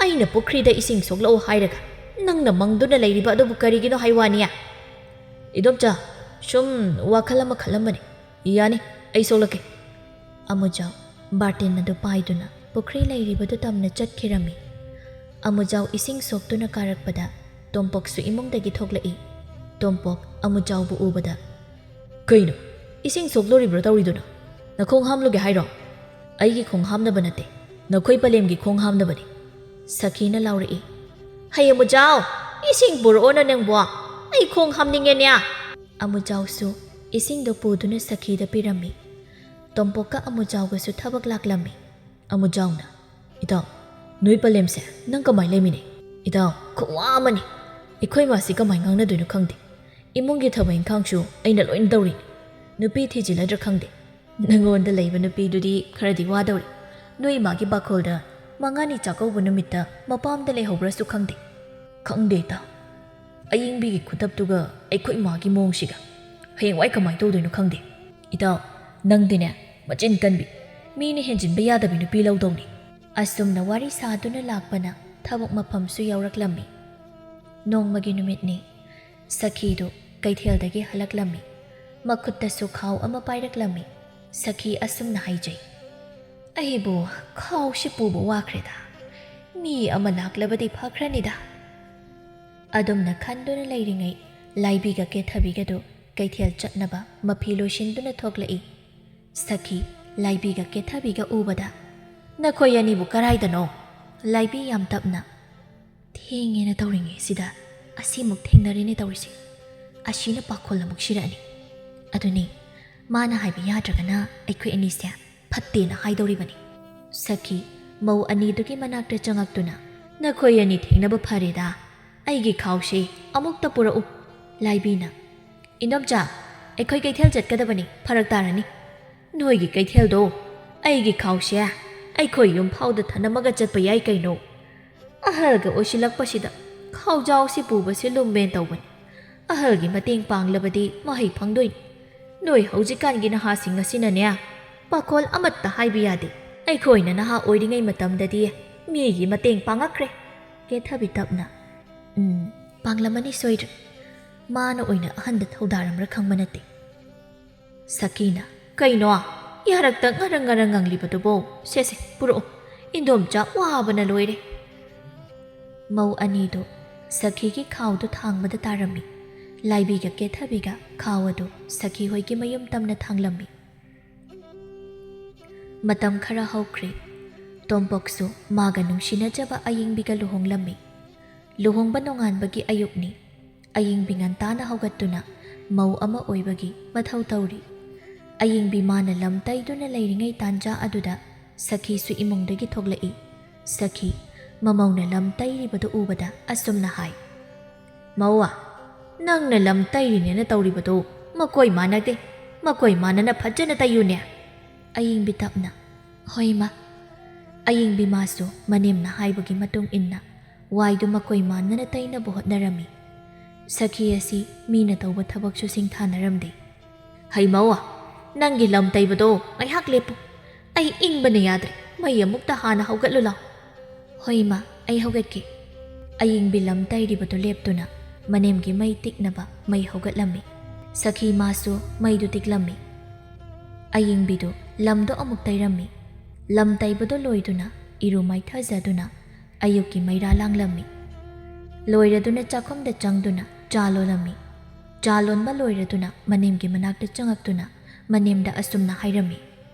ꯑꯩꯅ ꯄꯨꯈ꯭ꯔꯤꯗ ꯏꯁꯤꯡ ꯁꯣꯛꯂꯛꯎ ꯍꯥꯏꯔꯒ ꯅꯪꯅ ꯃꯪꯗꯨꯅ ꯂꯩꯔꯤꯕ ꯑꯗꯨꯕꯨ ꯀꯔꯤꯒꯤꯅꯣ ꯍꯥꯏꯋꯥꯅꯤ ꯏꯗꯣꯝꯆꯥ ꯁꯨꯝ ꯋꯥꯈꯜ ꯑꯃ ꯈꯜꯂꯝꯕꯅꯤ ꯌꯥꯅꯤ ꯑꯩ ꯁꯣꯛꯂꯛꯀꯦ ꯑꯃꯨꯖꯥꯎ ꯕꯥꯔꯇꯤꯟ ꯑꯗꯨ ꯄꯥꯏꯗꯨꯅ ꯄꯨꯈ꯭ꯔꯤ ꯂꯩꯔꯤꯕꯗꯨ ꯇꯝꯅ ꯆꯠꯈꯤꯔꯝꯃꯤ ꯑꯃꯨꯖꯥꯎ ꯏꯁꯤꯡ ꯁꯣꯛꯇꯨꯅ ꯀꯥꯔꯛꯄꯗ ꯇꯣꯝꯄꯣꯛꯁꯨ ꯏꯃꯨꯡꯗꯒꯤ ꯊꯣꯛꯂꯛꯏ ꯇꯣꯝꯄꯣꯛ ꯑꯃꯨꯖꯥꯎꯕꯨ ꯎꯕꯗ ꯀꯩꯅꯣ ꯏꯁꯤꯡ ꯁꯣꯛꯂꯣꯔꯤꯕ꯭ꯔꯣ ꯇꯧꯔꯤꯗꯨꯅ ꯅꯈꯣꯡ ꯍꯥꯝꯂꯨꯒꯦ ꯍꯥꯏꯔꯣ ꯑꯩꯒꯤ ꯈꯣꯡ ꯍꯥꯝꯅꯕ ꯅꯠꯇꯦ ꯅꯈꯣꯏ ꯄꯂꯦꯝꯒꯤ ꯈꯣꯡ ꯍꯥꯝꯅꯕꯅꯤ ꯁꯈꯤꯅ ꯂꯥꯎꯔꯛꯏ ꯍꯩ ꯑꯃꯨꯖꯥꯎ ꯏꯁꯤꯡ ꯄꯨꯔꯛꯑꯣꯅ ꯅꯪꯕꯣ ꯑꯩ ꯈꯣꯡ ꯍꯥꯝꯅꯤꯡꯉꯦꯅꯦ ꯑꯃꯨꯖꯥꯎꯁꯨ ꯏꯁꯤꯡꯗꯣ ꯄꯨꯗꯨꯅ ꯁꯈꯤꯗ ꯄꯤꯔꯝꯃꯤ ꯇꯣꯝꯄꯣꯛꯀ ꯑꯃꯨꯖꯥꯎꯒꯁꯨ ꯊꯕꯛ ꯂꯥꯛꯂꯝꯃꯤ ꯑꯃꯨꯖꯥꯎꯅ ꯏꯇꯥꯎ ꯅꯣꯏ ꯄꯂꯦꯝꯁꯦ ꯅꯪ ꯀꯃꯥꯏ ꯂꯩꯃꯤꯟꯅꯩ ꯏꯇꯥꯎ ꯈꯨꯋꯥ ꯑꯃꯅꯤ ꯑꯩꯈꯣꯏ ꯃꯥꯁꯤ ꯀꯃꯥꯏ ꯉꯥꯡꯅꯗꯣꯏꯅꯣ ꯈꯪꯗꯦ ꯏꯃꯨꯡꯒꯤ ꯊꯕꯛ ꯏꯪꯈꯥꯡꯁꯨ ꯑꯩꯅ ꯂꯣꯏꯅ ꯇꯧꯔꯤꯅꯤ ꯅꯨꯄꯤ ꯊꯤꯖꯤꯜꯂꯗ꯭ꯔꯥ ꯈꯪꯗꯦ ꯅꯪꯉꯣꯟꯗ ꯂꯩꯕ ꯅꯨꯄꯤꯗꯨꯗꯤ ꯈꯔꯗꯤ ꯋꯥꯗꯧꯔꯤ ꯅꯣꯏ ꯏꯃꯥꯒꯤ ꯕꯥꯈꯣꯜꯗ ꯃꯉꯥꯅꯤ ꯆꯥꯛꯀꯧꯕ ꯅꯨꯃꯤꯠꯇ ꯃꯄꯥꯝꯗ ꯂꯩꯍꯧꯕ꯭ꯔꯁꯨ ꯈꯪꯗꯦ ꯏꯇꯥꯎ ꯑꯌꯤꯡꯕꯤꯒꯤ ꯈꯨꯇꯞꯇꯨꯒ ꯑꯩꯈꯣꯏ ꯏꯃꯥꯒꯤ ꯃꯑꯣꯡꯁꯤꯒ ꯍꯌꯦꯡꯋꯥꯏ ꯀꯃꯥꯏꯅ ꯇꯧꯗꯣꯏꯅꯣ ꯈꯪꯗꯦ ꯏꯇꯥꯎ ꯅꯪꯗꯤꯅꯦ ꯃꯆꯤꯟ ꯀꯟꯕꯤ ꯃꯤꯅ ꯍꯦꯟꯖꯤꯟꯕ ꯌꯥꯗꯕꯤ ꯅꯨꯄꯤ ꯂꯧꯗꯧꯅꯤ ꯑꯁꯨꯝꯅ ꯋꯥꯔꯤ ꯁꯥꯗꯨꯅ ꯂꯥꯛꯄꯅ ꯊꯕꯛ ꯃꯐꯝꯁꯨ ꯌꯧꯔꯛꯂꯝꯃꯤ ꯅꯣꯡꯃꯒꯤ ꯅꯨꯃꯤꯠꯅꯤ ꯁꯈꯤꯗꯨ ꯀꯩꯊꯦꯜꯗꯒꯤ ꯍꯜꯂꯛꯂꯝꯃꯤ ꯃꯈꯨꯠꯇꯁꯨ ꯈꯥꯎ ꯑꯃ ꯄꯥꯏꯔꯛꯂꯝꯃꯤ ꯁꯈꯤ ꯑꯁꯨꯝꯅ ꯍꯥꯏꯖꯩ ꯑꯩꯕꯨ ꯈꯥꯎꯁꯤ ꯄꯨꯕ ꯋꯥꯈ꯭ꯔꯦꯗ ꯃꯤ ꯑꯃ ꯂꯥꯛꯂꯕꯗꯤ ꯐꯈ꯭ꯔꯅꯤꯗ ꯑꯗꯨꯝꯅ ꯈꯟꯗꯨꯅ ꯂꯩꯔꯤꯉꯩ ꯂꯥꯏꯕꯤꯒ ꯀꯦꯊꯕꯤꯒꯗꯨ ꯀꯩꯊꯦꯜ ꯆꯠꯅꯕ ꯃꯐꯤ ꯂꯣꯏꯁꯤꯟꯗꯨꯅ ꯊꯣꯛꯂꯛꯏ ꯁꯈꯤ ꯂꯥꯏꯕꯤꯒ ꯀꯦꯊꯕꯤꯒ ꯎꯕꯗ ꯅꯈꯣꯏ ꯑꯅꯤꯕꯨ ꯀꯔꯥꯏꯗꯅꯣ ꯂꯥꯏꯕꯤ ꯌꯥꯝ ꯇꯞꯅ ꯊꯦꯡꯉꯦꯅ ꯇꯧꯔꯤꯉꯩꯁꯤꯗ ꯑꯁꯤꯃꯨꯛ ꯊꯦꯡꯅꯔꯦꯅꯦ ꯇꯧꯔꯤꯁꯦ ꯑꯁꯤꯅ ꯄꯥꯈꯣꯜ ꯑꯃꯨꯛ ꯁꯤꯔꯛꯑꯅꯤ ꯑꯗꯨꯅꯤ ꯃꯥꯅ ꯍꯥꯏꯕ ꯌꯥꯗ꯭ꯔꯒꯅ ꯑꯩꯈꯣꯏ ꯑꯅꯤꯁꯦ ꯐꯠꯇꯦꯅ ꯍꯥꯏꯗꯧꯔꯤꯕꯅꯤ ꯁꯈꯤ ꯃꯧ ꯑꯅꯤꯗꯨꯒꯤ ꯃꯅꯥꯛꯇ ꯆꯪꯉꯛꯇꯨꯅ ꯅꯈꯣꯏ ꯑꯅꯤ ꯊꯦꯡꯅꯕ ꯐꯔꯦꯗ ꯑꯩꯒꯤ ꯈꯥꯎꯁꯦ ꯑꯃꯨꯛꯇ ꯄꯨꯔꯛꯎ ꯂꯥꯏꯕꯤꯅ ꯏꯟꯗꯣꯝꯆꯥ ꯑꯩꯈꯣꯏ ꯀꯩꯊꯦꯜ ꯆꯠꯀꯗꯕꯅꯤ ꯐꯔꯛ ꯇꯥꯔꯅꯤ ꯅꯣꯏꯒꯤ ꯀꯩꯊꯦꯜꯗꯣ ꯑꯩꯒꯤ ꯈꯥꯎꯁꯦ ꯑꯩꯈꯣꯏ ꯌꯨꯝꯐꯥꯎꯗ ꯊꯅꯝꯃꯒ ꯆꯠꯄ ꯌꯥꯏ ꯀꯩꯅꯣ ꯑꯍꯜꯒ ꯑꯣꯏꯁꯤꯜꯂꯛꯄꯁꯤꯗ ꯈꯥꯎꯖꯥꯎꯁꯤ ꯄꯨꯕꯁꯤ ꯂꯨꯝꯃꯦꯟ ꯇꯧꯕꯅꯤ ꯑꯍꯜꯒꯤ ꯃꯇꯦꯡ ꯄꯥꯡꯂꯕꯗꯤ ꯃꯍꯩ ꯐꯪꯗꯣꯏꯅꯤ ꯅꯣꯏ ꯍꯧꯖꯤꯛꯀꯥꯟꯒꯤ ꯅꯍꯥꯁꯤꯡ ꯑꯁꯤꯅꯅꯦ ꯄꯥꯈꯣꯜ ꯑꯃꯠꯇ ꯍꯥꯏꯕ ꯌꯥꯗꯦ ꯑꯩꯈꯣꯏꯅ ꯅꯍꯥ ꯑꯣꯏꯔꯤꯉꯩ ꯃꯇꯝꯗꯗꯤ ꯃꯤꯒꯤ ꯃꯇꯦꯡ ꯄꯥꯡꯉꯛꯈ꯭ꯔꯦ ꯀꯦꯊꯕꯤ ꯇꯞꯅ ꯄꯥꯡꯂꯝꯃꯅꯤ ꯁꯣꯏꯗ꯭ꯔꯦ ꯃꯥꯅ ꯑꯣꯏꯅ ꯑꯍꯟꯗ ꯊꯧꯗꯥꯔꯝꯕ꯭ꯔꯥ ꯈꯪꯕ ꯅꯠꯇꯦ ꯁꯈꯤꯅ ꯀꯩꯅꯣ ꯌꯥꯔꯛꯇ ꯉꯔꯪ ꯉꯔꯪ ꯉꯪꯂꯤꯕꯗꯨꯕꯣ ꯁꯦꯁꯦ ꯄꯨꯔꯛꯑꯣ ꯏꯟꯗꯣꯝꯆꯥ ꯋꯥꯕꯅ ꯂꯣꯏꯔꯦ ꯃꯧ ꯑꯅꯤꯗꯨ ꯁꯈꯤꯒꯤ ꯈꯥꯎꯗꯨ ꯊꯥꯡꯕꯗ ꯇꯥꯔꯝꯃꯤ ꯂꯥꯏꯕꯤꯒ ꯀꯦꯊꯕꯤꯒ ꯈꯥꯎ ꯑꯗꯨ ꯁꯈꯤ ꯍꯣꯏꯒꯤ ꯃꯌꯨꯝ ꯇꯝꯅ ꯊꯥꯡꯂꯝꯃꯤ ꯃꯇꯝ ꯈꯔ ꯍꯧꯈ꯭ꯔꯦ ꯇꯣꯝꯄꯣꯛꯁꯨ ꯃꯥꯒ ꯅꯨꯡꯁꯤꯅꯖꯕ ꯑꯌꯤꯡꯕꯤꯒ ꯂꯨꯍꯣꯡꯂꯝꯃꯤ ꯂꯨꯍꯣꯡꯕ ꯅꯣꯡꯉꯥꯟꯕꯒꯤ ꯑꯌꯨꯛꯅꯤ ꯑꯌꯤꯡꯕꯤ ꯉꯟꯇꯥꯅ ꯍꯧꯒꯠꯇꯨꯅ ꯃꯧ ꯑꯃ ꯑꯣꯏꯕꯒꯤ ꯃꯊꯧ ꯇꯧꯔꯤ ꯑꯌꯤꯡꯕꯤ ꯃꯥꯅ ꯂꯝ ꯇꯩꯗꯨꯅ ꯂꯩꯔꯤꯉꯩ ꯇꯥꯟꯖꯥ ꯑꯗꯨꯗ ꯁꯈꯤꯁꯨ ꯏꯃꯨꯡꯗꯒꯤ ꯊꯣꯛꯂꯛꯏ ꯁꯈꯤ ꯃꯃꯧꯅ ꯂꯝ ꯇꯩꯔꯤꯕꯗꯨ ꯎꯕꯗ ꯑꯁꯨꯝꯅ ꯍꯥꯏ ꯃꯧꯋꯥ ꯅꯪꯅ ꯂꯝ ꯇꯩꯔꯤꯅꯦꯅ ꯇꯧꯔꯤꯕꯗꯨ ꯃꯀꯣꯏ ꯃꯥꯟꯅꯗꯦ ꯃꯀꯣꯏ ꯃꯥꯟꯅꯅ ꯐꯖꯅ ꯇꯩꯌꯨꯅꯦ ꯑꯌꯤꯡꯕꯤ ꯇꯞꯅ ꯍꯣꯏ ꯃꯥ ꯑꯌꯤꯡꯕꯤ ꯃꯥꯁꯨ ꯃꯅꯦꯝꯅ ꯍꯥꯏꯕꯒꯤ ꯃꯇꯨꯡ ꯏꯟꯅ ꯋꯥꯏꯗꯨ ꯃꯀꯣꯏ ꯃꯥꯟꯅꯅ ꯇꯩꯅꯕ ꯍꯣꯠꯅꯔꯝꯃꯤ ꯁꯈꯤ ꯑꯁꯤ ꯃꯤꯅ ꯇꯧꯕ ꯊꯕꯛꯁꯨ ꯁꯤꯡꯊꯥꯅꯔꯝꯗꯦ ꯍꯩ ꯃꯧꯋꯥ ꯅꯪꯒꯤ ꯂꯝ ꯇꯩꯕꯗꯣ ꯉꯥꯏꯍꯥꯛ ꯂꯦꯞꯄꯨ ꯑꯩ ꯏꯪꯕꯅ ꯌꯥꯗ꯭ꯔꯦ ꯃꯩ ꯑꯃꯨꯛꯇ ꯍꯥꯟꯅ ꯍꯧꯒꯠꯂꯨ ꯂꯥꯎ ꯍꯣꯏ ꯃꯥ ꯑꯩ ꯍꯧꯒꯠꯀꯦ ꯑꯌꯤꯡꯕꯤ ꯂꯝ ꯇꯩꯔꯤꯕꯗꯨ ꯂꯦꯞꯇꯨꯅ ꯃꯅꯦꯝꯒꯤ ꯃꯩ ꯇꯤꯛꯅꯕ ꯃꯩ ꯍꯧꯒꯠꯂꯝꯃꯤ ꯁꯈꯤ ꯃꯥꯁꯨ ꯃꯩꯗꯨ ꯇꯤꯛꯂꯝꯃꯤ ꯑꯌꯤꯡꯕꯤꯗꯨ ꯂꯝꯗꯣ ꯑꯃꯨꯛ ꯇꯩꯔꯝꯃꯤ ꯂꯝ ꯇꯩꯕꯗꯨ ꯂꯣꯏꯗꯨꯅ ꯏꯔꯨ ꯃꯥꯏꯊꯖꯗꯨꯅ ꯑꯌꯨꯛꯀꯤ ꯃꯩꯔꯥ ꯂꯥꯡꯂꯝꯃꯤ ꯂꯣꯏꯔꯗꯨꯅ ꯆꯥꯛꯈꯨꯝꯗ ꯆꯪꯗꯨꯅ ꯆꯥ ꯂꯣꯜꯂꯝꯃꯤ ꯆꯥ ꯂꯣꯟꯕ ꯂꯣꯏꯔꯗꯨꯅ ꯃꯅꯦꯝꯒꯤ ꯃꯅꯥꯛꯇ ꯆꯪꯉꯛꯇꯨꯅ ꯃꯅꯦꯝꯗ ꯑꯁꯨꯝꯅ ꯍꯥꯏꯔꯝꯃꯤ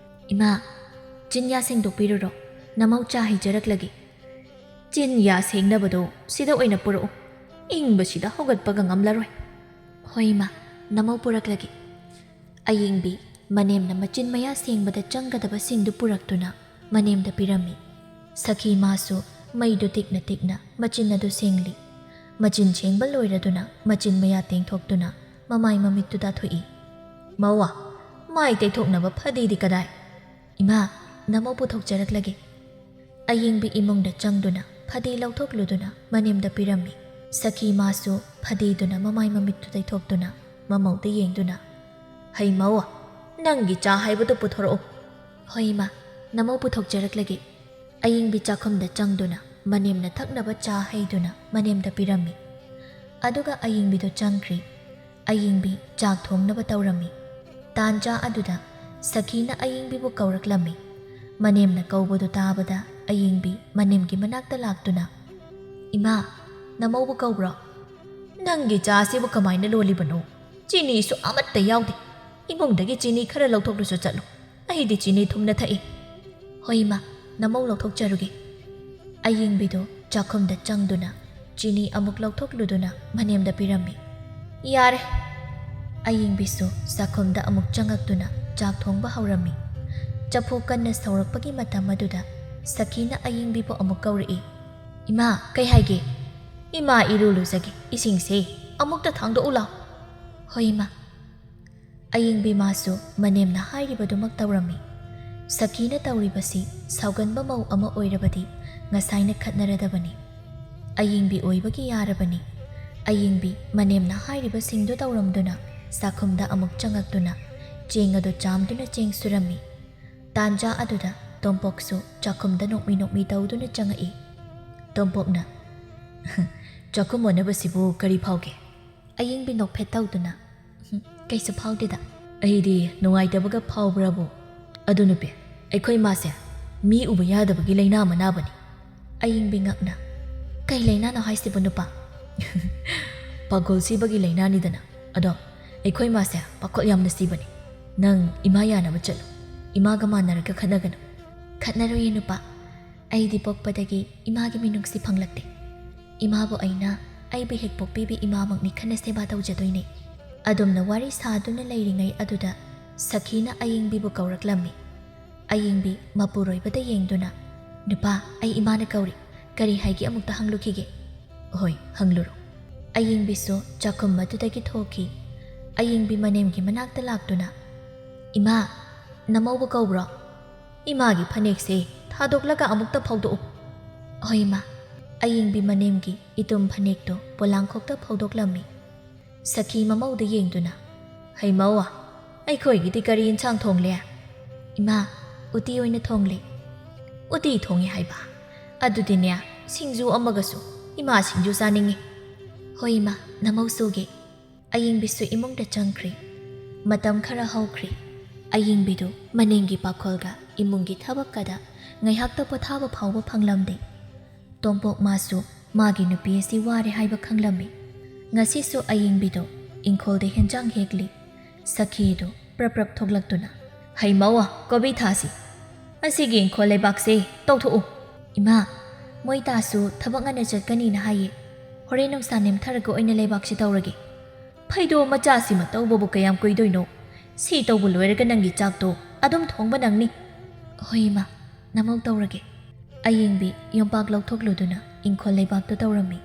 ꯏꯃꯥ ꯆꯤꯟꯌꯥ ꯁꯦꯡꯗꯣꯛꯄꯤꯔꯨꯔꯣ ꯅꯃꯧ ꯆꯥ ꯍꯩꯖꯔꯛꯂꯒꯦ ꯆꯤꯟꯌꯥ ꯁꯦꯡꯅꯕꯗꯣ ꯁꯤꯗ ꯑꯣꯏꯅ ꯄꯨꯔꯛꯎ ꯏꯪꯕꯁꯤꯗ ꯍꯧꯒꯠꯄꯒ ꯉꯝꯂꯔꯣꯏ ꯍꯣꯏ ꯏꯃꯥ ꯅꯃꯧ ꯄꯨꯔꯛꯂꯒꯦ ꯑꯌꯤꯡꯕꯤ ꯃꯅꯦꯝꯅ ꯃꯆꯤꯟ ꯃꯌꯥ ꯁꯦꯡꯕꯗ ꯆꯪꯒꯗꯕꯁꯤꯡꯗꯨ ꯄꯨꯔꯛꯇꯨꯅ ꯃꯅꯦꯝꯗ ꯄꯤꯔꯝꯃꯤ ꯁꯈꯤ ꯃꯥꯁꯨ ꯃꯩꯗꯨ ꯇꯤꯛꯅ ꯇꯤꯛꯅ ꯃꯆꯤꯟ ꯑꯗꯨ ꯁꯦꯡꯂꯤ ꯃꯆꯤꯟ ꯁꯦꯡꯕ ꯂꯣꯏꯔꯗꯨꯅ ꯃꯆꯤꯟ ꯃꯌꯥ ꯇꯦꯡꯊꯣꯛꯇꯨꯅ ꯃꯃꯥꯏ ꯃꯃꯤꯠꯇꯨ ꯇꯥꯊꯣꯛꯏ ꯃꯧꯋꯥ ꯃꯥꯏ ꯇꯩꯊꯣꯛꯅꯕ ꯐꯗꯤꯗꯤ ꯀꯗꯥꯏ ꯏꯃꯥ ꯅꯃꯧ ꯄꯨꯊꯣꯛꯆꯔꯛꯂꯒꯦ ꯑꯌꯤꯡꯕꯤ ꯏꯃꯨꯡꯗ ꯆꯪꯗꯨꯅ ꯐꯗꯤ ꯂꯧꯊꯣꯛꯂꯨꯗꯨꯅ ꯃꯅꯦꯝꯗ ꯄꯤꯔꯝꯃꯤ ꯁꯈꯤ ꯃꯥꯁꯨ ꯐꯗꯤꯗꯨꯅ ꯃꯃꯥꯏ ꯃꯃꯤꯠꯇꯨ ꯇꯩꯊꯣꯛꯇꯨꯅ ꯃꯃꯧꯗ ꯌꯦꯡꯗꯨꯅ ꯍꯩ ꯃꯧꯋꯥ ꯅꯪꯒꯤ ꯆꯥ ꯍꯩꯕꯗꯨ ꯄꯨꯊꯣꯔꯛꯎ ꯍꯣꯏ ꯏꯃꯥ ꯅꯃꯧ ꯄꯨꯊꯣꯛꯆꯔꯛꯂꯒꯦ ꯑꯌꯤꯡꯕꯤ ꯆꯥꯛꯈꯨꯝꯗ ꯆꯪꯗꯨꯅ ꯃꯅꯦꯝꯅ ꯊꯛꯅꯕ ꯆꯥ ꯍꯩꯗꯨꯅ ꯃꯅꯦꯝꯗ ꯄꯤꯔꯝꯃꯤ ꯑꯗꯨꯒ ꯑꯌꯤꯡꯕꯤꯗꯨ ꯆꯪꯈ꯭ꯔꯤ ꯑꯌꯤꯡꯕꯤ ꯆꯥꯛ ꯊꯣꯡꯅꯕ ꯇꯧꯔꯝꯃꯤ ꯇꯥꯟꯖꯥ ꯑꯗꯨꯗ ꯁꯈꯤꯅ ꯑꯌꯤꯡꯕꯤꯕꯨ ꯀꯧꯔꯛꯂꯝꯃꯤ ꯃꯅꯦꯝꯅ ꯀꯧꯕꯗꯨ ꯇꯥꯕꯗ ꯑꯌꯤꯡꯕꯤ ꯃꯅꯦꯝꯒꯤ ꯃꯅꯥꯛꯇ ꯂꯥꯛꯇꯨꯅ ꯏꯃꯥ ꯅꯃꯧꯕꯨ ꯀꯧꯕ꯭ꯔꯣ ꯅꯪꯒꯤ ꯆꯥꯁꯤꯕꯨ ꯀꯃꯥꯏꯅ ꯂꯣꯜꯂꯤꯕꯅꯣ ꯆꯤꯅꯤꯁꯨ ꯑꯃꯠꯇ ꯌꯥꯎꯗꯦ ꯏꯃꯨꯡꯗꯒꯤ ꯆꯤꯅꯤ ꯈꯔ ꯂꯧꯊꯣꯛꯂꯨꯁꯨ ꯆꯠꯂꯨ ꯑꯩꯗꯤ ꯆꯤꯅꯤ ꯊꯨꯝꯅ ꯊꯛꯏ ꯍꯣꯏ ꯏꯃꯥ ꯅꯃꯧ ꯂꯧꯊꯣꯛꯆꯔꯨꯒꯦ ꯑꯌꯤꯡꯕꯤꯗꯨ ꯆꯥꯛꯈꯨꯝꯗ ꯆꯪꯗꯨꯅ ꯆꯤꯅꯤ ꯑꯃꯨꯛ ꯂꯧꯊꯣꯛꯂꯨꯗꯨꯅ ꯃꯅꯦꯝꯗ ꯄꯤꯔꯝꯃꯤ ꯌꯥꯔꯦ ꯑꯌꯤꯡꯕꯤꯁꯨ ꯆꯥꯛꯈꯨꯝꯗ ꯑꯃꯨꯛ ꯆꯪꯉꯛꯇꯨꯅ ꯆꯥꯛ ꯊꯣꯡꯕ ꯍꯧꯔꯝꯃꯤ ꯆꯐꯨ ꯀꯟꯅ ꯁꯧꯔꯛꯄꯒꯤ ꯃꯇꯝ ꯑꯗꯨꯗ ꯁꯈꯤꯅ ꯑꯌꯤꯡꯕꯤꯕꯨ ꯑꯃꯨꯛ ꯀꯧꯔꯛꯏ ꯏꯃꯥ ꯀꯩ ꯍꯥꯏꯒꯦ ꯏꯃꯥ ꯏꯔꯨ ꯂꯨꯖꯒꯦ ꯏꯁꯤꯡꯁꯦ ꯑꯃꯨꯛꯇ ꯊꯥꯡꯗꯣꯛꯎ ꯂꯥꯎ ꯍꯣꯏ ꯏꯃꯥ ꯑꯌꯤꯡꯕꯤ ꯃꯥꯁꯨ ꯃꯅꯦꯝꯅ ꯍꯥꯏꯔꯤꯕꯗꯨꯃꯛ ꯇꯧꯔꯝꯃꯤ ꯁꯈꯤꯅ ꯇꯧꯔꯤꯕꯁꯤ ꯁꯥꯎꯒꯟꯕ ꯃꯧ ꯑꯃ ꯑꯣꯏꯔꯕꯗꯤ ꯉꯁꯥꯏꯅ ꯈꯠꯅꯔꯗꯕꯅꯤ ꯑꯌꯤꯡꯕꯤ ꯑꯣꯏꯕꯒꯤ ꯌꯥꯔꯕꯅꯤ ꯑꯌꯤꯡꯕꯤ ꯃꯅꯦꯝꯅ ꯍꯥꯏꯔꯤꯕꯁꯤꯡꯗꯨ ꯇꯧꯔꯝꯗꯨꯅ ꯆꯥꯛꯈꯨꯝꯗ ꯑꯃꯨꯛ ꯆꯪꯉꯛꯇꯨꯅ ꯆꯦꯡ ꯑꯗꯨ ꯆꯥꯝꯗꯨꯅ ꯆꯦꯡ ꯁꯨꯔꯝꯃꯤ ꯇꯥꯟꯖꯥ ꯑꯗꯨꯗ ꯇꯣꯝꯄꯣꯛꯁꯨ ꯆꯥꯛꯈꯨꯝꯗ ꯅꯣꯛꯃꯤ ꯅꯣꯛꯃꯤ ꯇꯧꯗꯨꯅ ꯆꯪꯉꯛꯏ ꯇꯣꯝꯄꯣꯛꯅ ꯆꯥꯛꯈꯨꯝ ꯑꯣꯟꯅꯕꯁꯤꯕꯨ ꯀꯔꯤ ꯐꯥꯎꯒꯦ ꯑꯌꯤꯡꯕꯤ ꯅꯣꯛꯐꯦꯠ ꯇꯧꯗꯨꯅ ꯀꯩꯁꯨ ꯐꯥꯎꯗꯦꯗ ꯑꯩꯗꯤ ꯅꯨꯡꯉꯥꯏꯇꯕꯒ ꯐꯥꯎꯕ꯭ꯔꯥꯕꯨ ꯑꯗꯨ ꯅꯨꯄꯤ ꯑꯩꯈꯣꯏ ꯃꯥꯁꯦ ꯃꯤ ꯎꯕ ꯌꯥꯗꯕꯒꯤ ꯂꯩꯅꯥ ꯑꯃ ꯅꯥꯕꯅꯤ ꯑꯌꯤꯡꯕꯤ ꯉꯛꯅ ꯀꯩ ꯂꯩꯅꯥꯅꯣ ꯍꯥꯏꯁꯤꯕꯨ ꯅꯨꯄꯥ ꯄꯥꯈꯣꯜ ꯁꯤꯕꯒꯤ ꯂꯩꯅꯥꯅꯤꯗꯅ ꯑꯗꯣ ꯑꯩꯈꯣꯏ ꯃꯥꯁꯦ ꯄꯥꯈꯣꯜ ꯌꯥꯝꯅ ꯁꯤꯕꯅꯤ ꯅꯪ ꯏꯃꯥ ꯌꯥꯅꯕ ꯆꯠꯂꯨ ꯏꯃꯥꯒ ꯃꯥꯟꯅꯔꯒ ꯈꯠꯅꯒꯅꯨ ꯈꯠꯅꯔꯣꯏꯌꯦ ꯅꯨꯄꯥ ꯑꯩꯗꯤ ꯄꯣꯛꯄꯗꯒꯤ ꯏꯃꯥꯒꯤ ꯃꯤꯅꯨꯡꯁꯤ ꯐꯪꯂꯛꯇꯦ ꯏꯃꯥꯕꯨ ꯑꯩꯅ ꯑꯩꯕꯨ ꯍꯦꯛ ꯄꯣꯛꯄꯤꯕꯤ ꯏꯃꯥꯃꯛꯅꯤ ꯈꯟꯅ ꯁꯦꯕꯥ ꯇꯧꯖꯗꯣꯏꯅꯦ ꯑꯗꯨꯝꯅ ꯋꯥꯔꯤ ꯁꯥꯗꯨꯅ ꯂꯩꯔꯤꯉꯩ ꯑꯗꯨꯗ ꯁꯈꯤꯅ ꯑꯌꯤꯡꯕꯤꯕꯨ ꯀꯧꯔꯛꯂꯝꯃꯤ ꯑꯌꯤꯡꯕꯤ ꯃꯄꯨꯔꯣꯏꯕꯗ ꯌꯦꯡꯗꯨꯅ ꯅꯨꯄꯥ ꯑꯩ ꯏꯃꯥꯅ ꯀꯧꯔꯤ ꯀꯔꯤ ꯍꯥꯏꯒꯦ ꯑꯃꯨꯛꯇ ꯍꯪꯂꯨꯈꯤꯒꯦ ꯍꯣꯏ ꯍꯪꯂꯨꯔꯣ ꯑꯌꯤꯡꯕꯤꯁꯨ ꯆꯥꯛꯈꯨꯝ ꯑꯗꯨꯗꯒꯤ ꯊꯣꯛꯈꯤ ꯑꯌꯤꯡꯕꯤ ꯃꯅꯦꯝꯒꯤ ꯃꯅꯥꯛꯇ ꯂꯥꯛꯇꯨꯅ ꯏꯃꯥ ꯅꯃꯧꯕꯨ ꯀꯧꯕ꯭ꯔꯣ ꯏꯃꯥꯒꯤ ꯐꯅꯦꯛꯁꯦ ꯊꯥꯗꯣꯛꯂꯒ ꯑꯃꯨꯛꯇ ꯐꯧꯗꯣꯛꯎ꯫ ꯍꯣꯏ ꯏꯃꯥ꯫ ꯑꯌꯤꯡꯕꯤ ꯃꯅꯦꯝꯒꯤ ꯏꯇꯨꯝ ꯐꯅꯦꯛꯇꯣ ꯄꯣꯂꯥꯡꯈꯣꯛꯇ ꯐꯧꯗꯣꯛꯂꯝꯃꯤ꯫ ꯁꯈꯤ ꯃꯃꯧꯗ ꯌꯦꯡꯗꯨꯅ ꯍꯩꯃꯧ ꯑꯩꯈꯣꯏꯒꯤꯗꯤ ꯀꯔꯤ ꯏꯟꯁꯥꯡ ꯊꯣꯡꯂꯦ? ꯏꯃꯥ ꯎꯇꯤ ꯑꯣꯏꯅ ꯊꯣꯡꯂꯦ꯫ ꯎꯇꯤ ꯊꯣꯡꯉꯦ ꯍꯥꯏꯕ? ꯑꯗꯨꯗꯤꯅꯦ ꯁꯤꯡꯖꯨ ꯑꯃꯒꯁꯨ ꯏꯃꯥ ꯁꯤꯡꯖꯨ ꯆꯥꯅꯤꯡꯉꯤ꯫ ꯍꯣꯏ ꯏꯃꯥ ꯅꯃꯧ ꯁꯨꯒꯦ꯫ ꯑꯌꯤꯡꯕꯤꯁꯨ ꯏꯃꯨꯡꯗ ꯆꯪꯈ꯭ꯔꯤ꯫ ꯃꯇꯝ ꯈꯔ ꯍꯧꯈ꯭ꯔꯤ꯫ ꯑꯌꯤꯡꯕꯤꯗꯨ ꯃꯅꯦꯝꯒꯤ ꯄꯥꯈꯣꯜꯒ ꯏꯃꯨꯡꯒꯤ ꯊꯕꯛꯀꯗ ꯉꯥꯏꯍꯥꯛꯇ ꯄꯣꯊꯥꯕ ꯐꯥꯎꯕ ꯐꯪꯂꯝꯗꯦ꯫ ꯇꯣꯝꯄꯣꯛ ꯃꯥꯁꯨ ꯃꯥꯒꯤ ꯅꯨꯄꯤ ꯑꯁꯤ ꯋꯥꯔꯦ ꯍꯥꯏꯕ ꯈꯪꯂꯝꯃꯤ꯫ ꯉꯁꯤꯁꯨ ꯑꯌꯤꯡꯕꯤꯗꯨ ꯏꯪꯈꯣꯜꯗ ꯍꯦꯟꯖꯥꯡ ꯍꯦꯛꯂꯤ꯫ ꯁꯈꯤꯗꯨ ꯄ꯭ꯔꯞ ꯊꯣꯛꯂꯛꯇꯨꯅ ꯍꯩꯃꯧ ꯀꯣꯕꯤ ꯊꯥꯁꯤ꯫ ꯑꯁꯤꯒꯤ ꯏꯪꯈꯣꯜ ꯂꯩꯕꯥꯛꯁꯦ ꯇꯧꯊꯣꯛꯎ꯫ ꯏꯃꯥ ꯃꯣꯏ ꯇꯥꯁꯨ ꯊꯕꯛ ꯉꯟꯅ ꯆꯠꯀꯅꯤꯅ ꯍꯥꯏꯌꯦ꯫ ꯍꯣꯔꯦꯟ ꯅꯨꯡꯁꯥ ꯅꯦꯝꯊꯔꯒ ꯑꯣꯏꯅ ꯂꯩꯕꯥꯛꯁꯤ ꯇꯧꯔꯒꯦ꯫ ꯐꯩꯗꯣꯝ ꯃꯆꯥꯁꯤꯃ ꯇꯧꯕꯕꯨ ꯀꯌꯥꯝ ꯀꯨꯏꯗꯣꯏꯅꯣ? ꯁꯤ ꯇꯧꯕ ꯂꯣꯏꯔꯒ ꯅꯪꯒꯤ ꯆꯥꯛꯇꯣ ꯑꯗꯨꯝ ꯊꯣꯡꯕ ꯅꯪꯅꯤ꯫ ꯍꯣꯏ ꯏꯃꯥ ꯅꯃꯧ ꯇꯧꯔꯒꯦ꯫ ꯑꯌꯤꯡꯕꯤ ꯌꯣꯝꯄꯥꯛ ꯂꯧꯊꯣꯛꯂꯨꯗꯨꯅ ꯏꯪꯈꯣꯜ ꯂꯩꯕꯥꯛꯇ ꯇꯧꯔꯝꯃꯤ꯫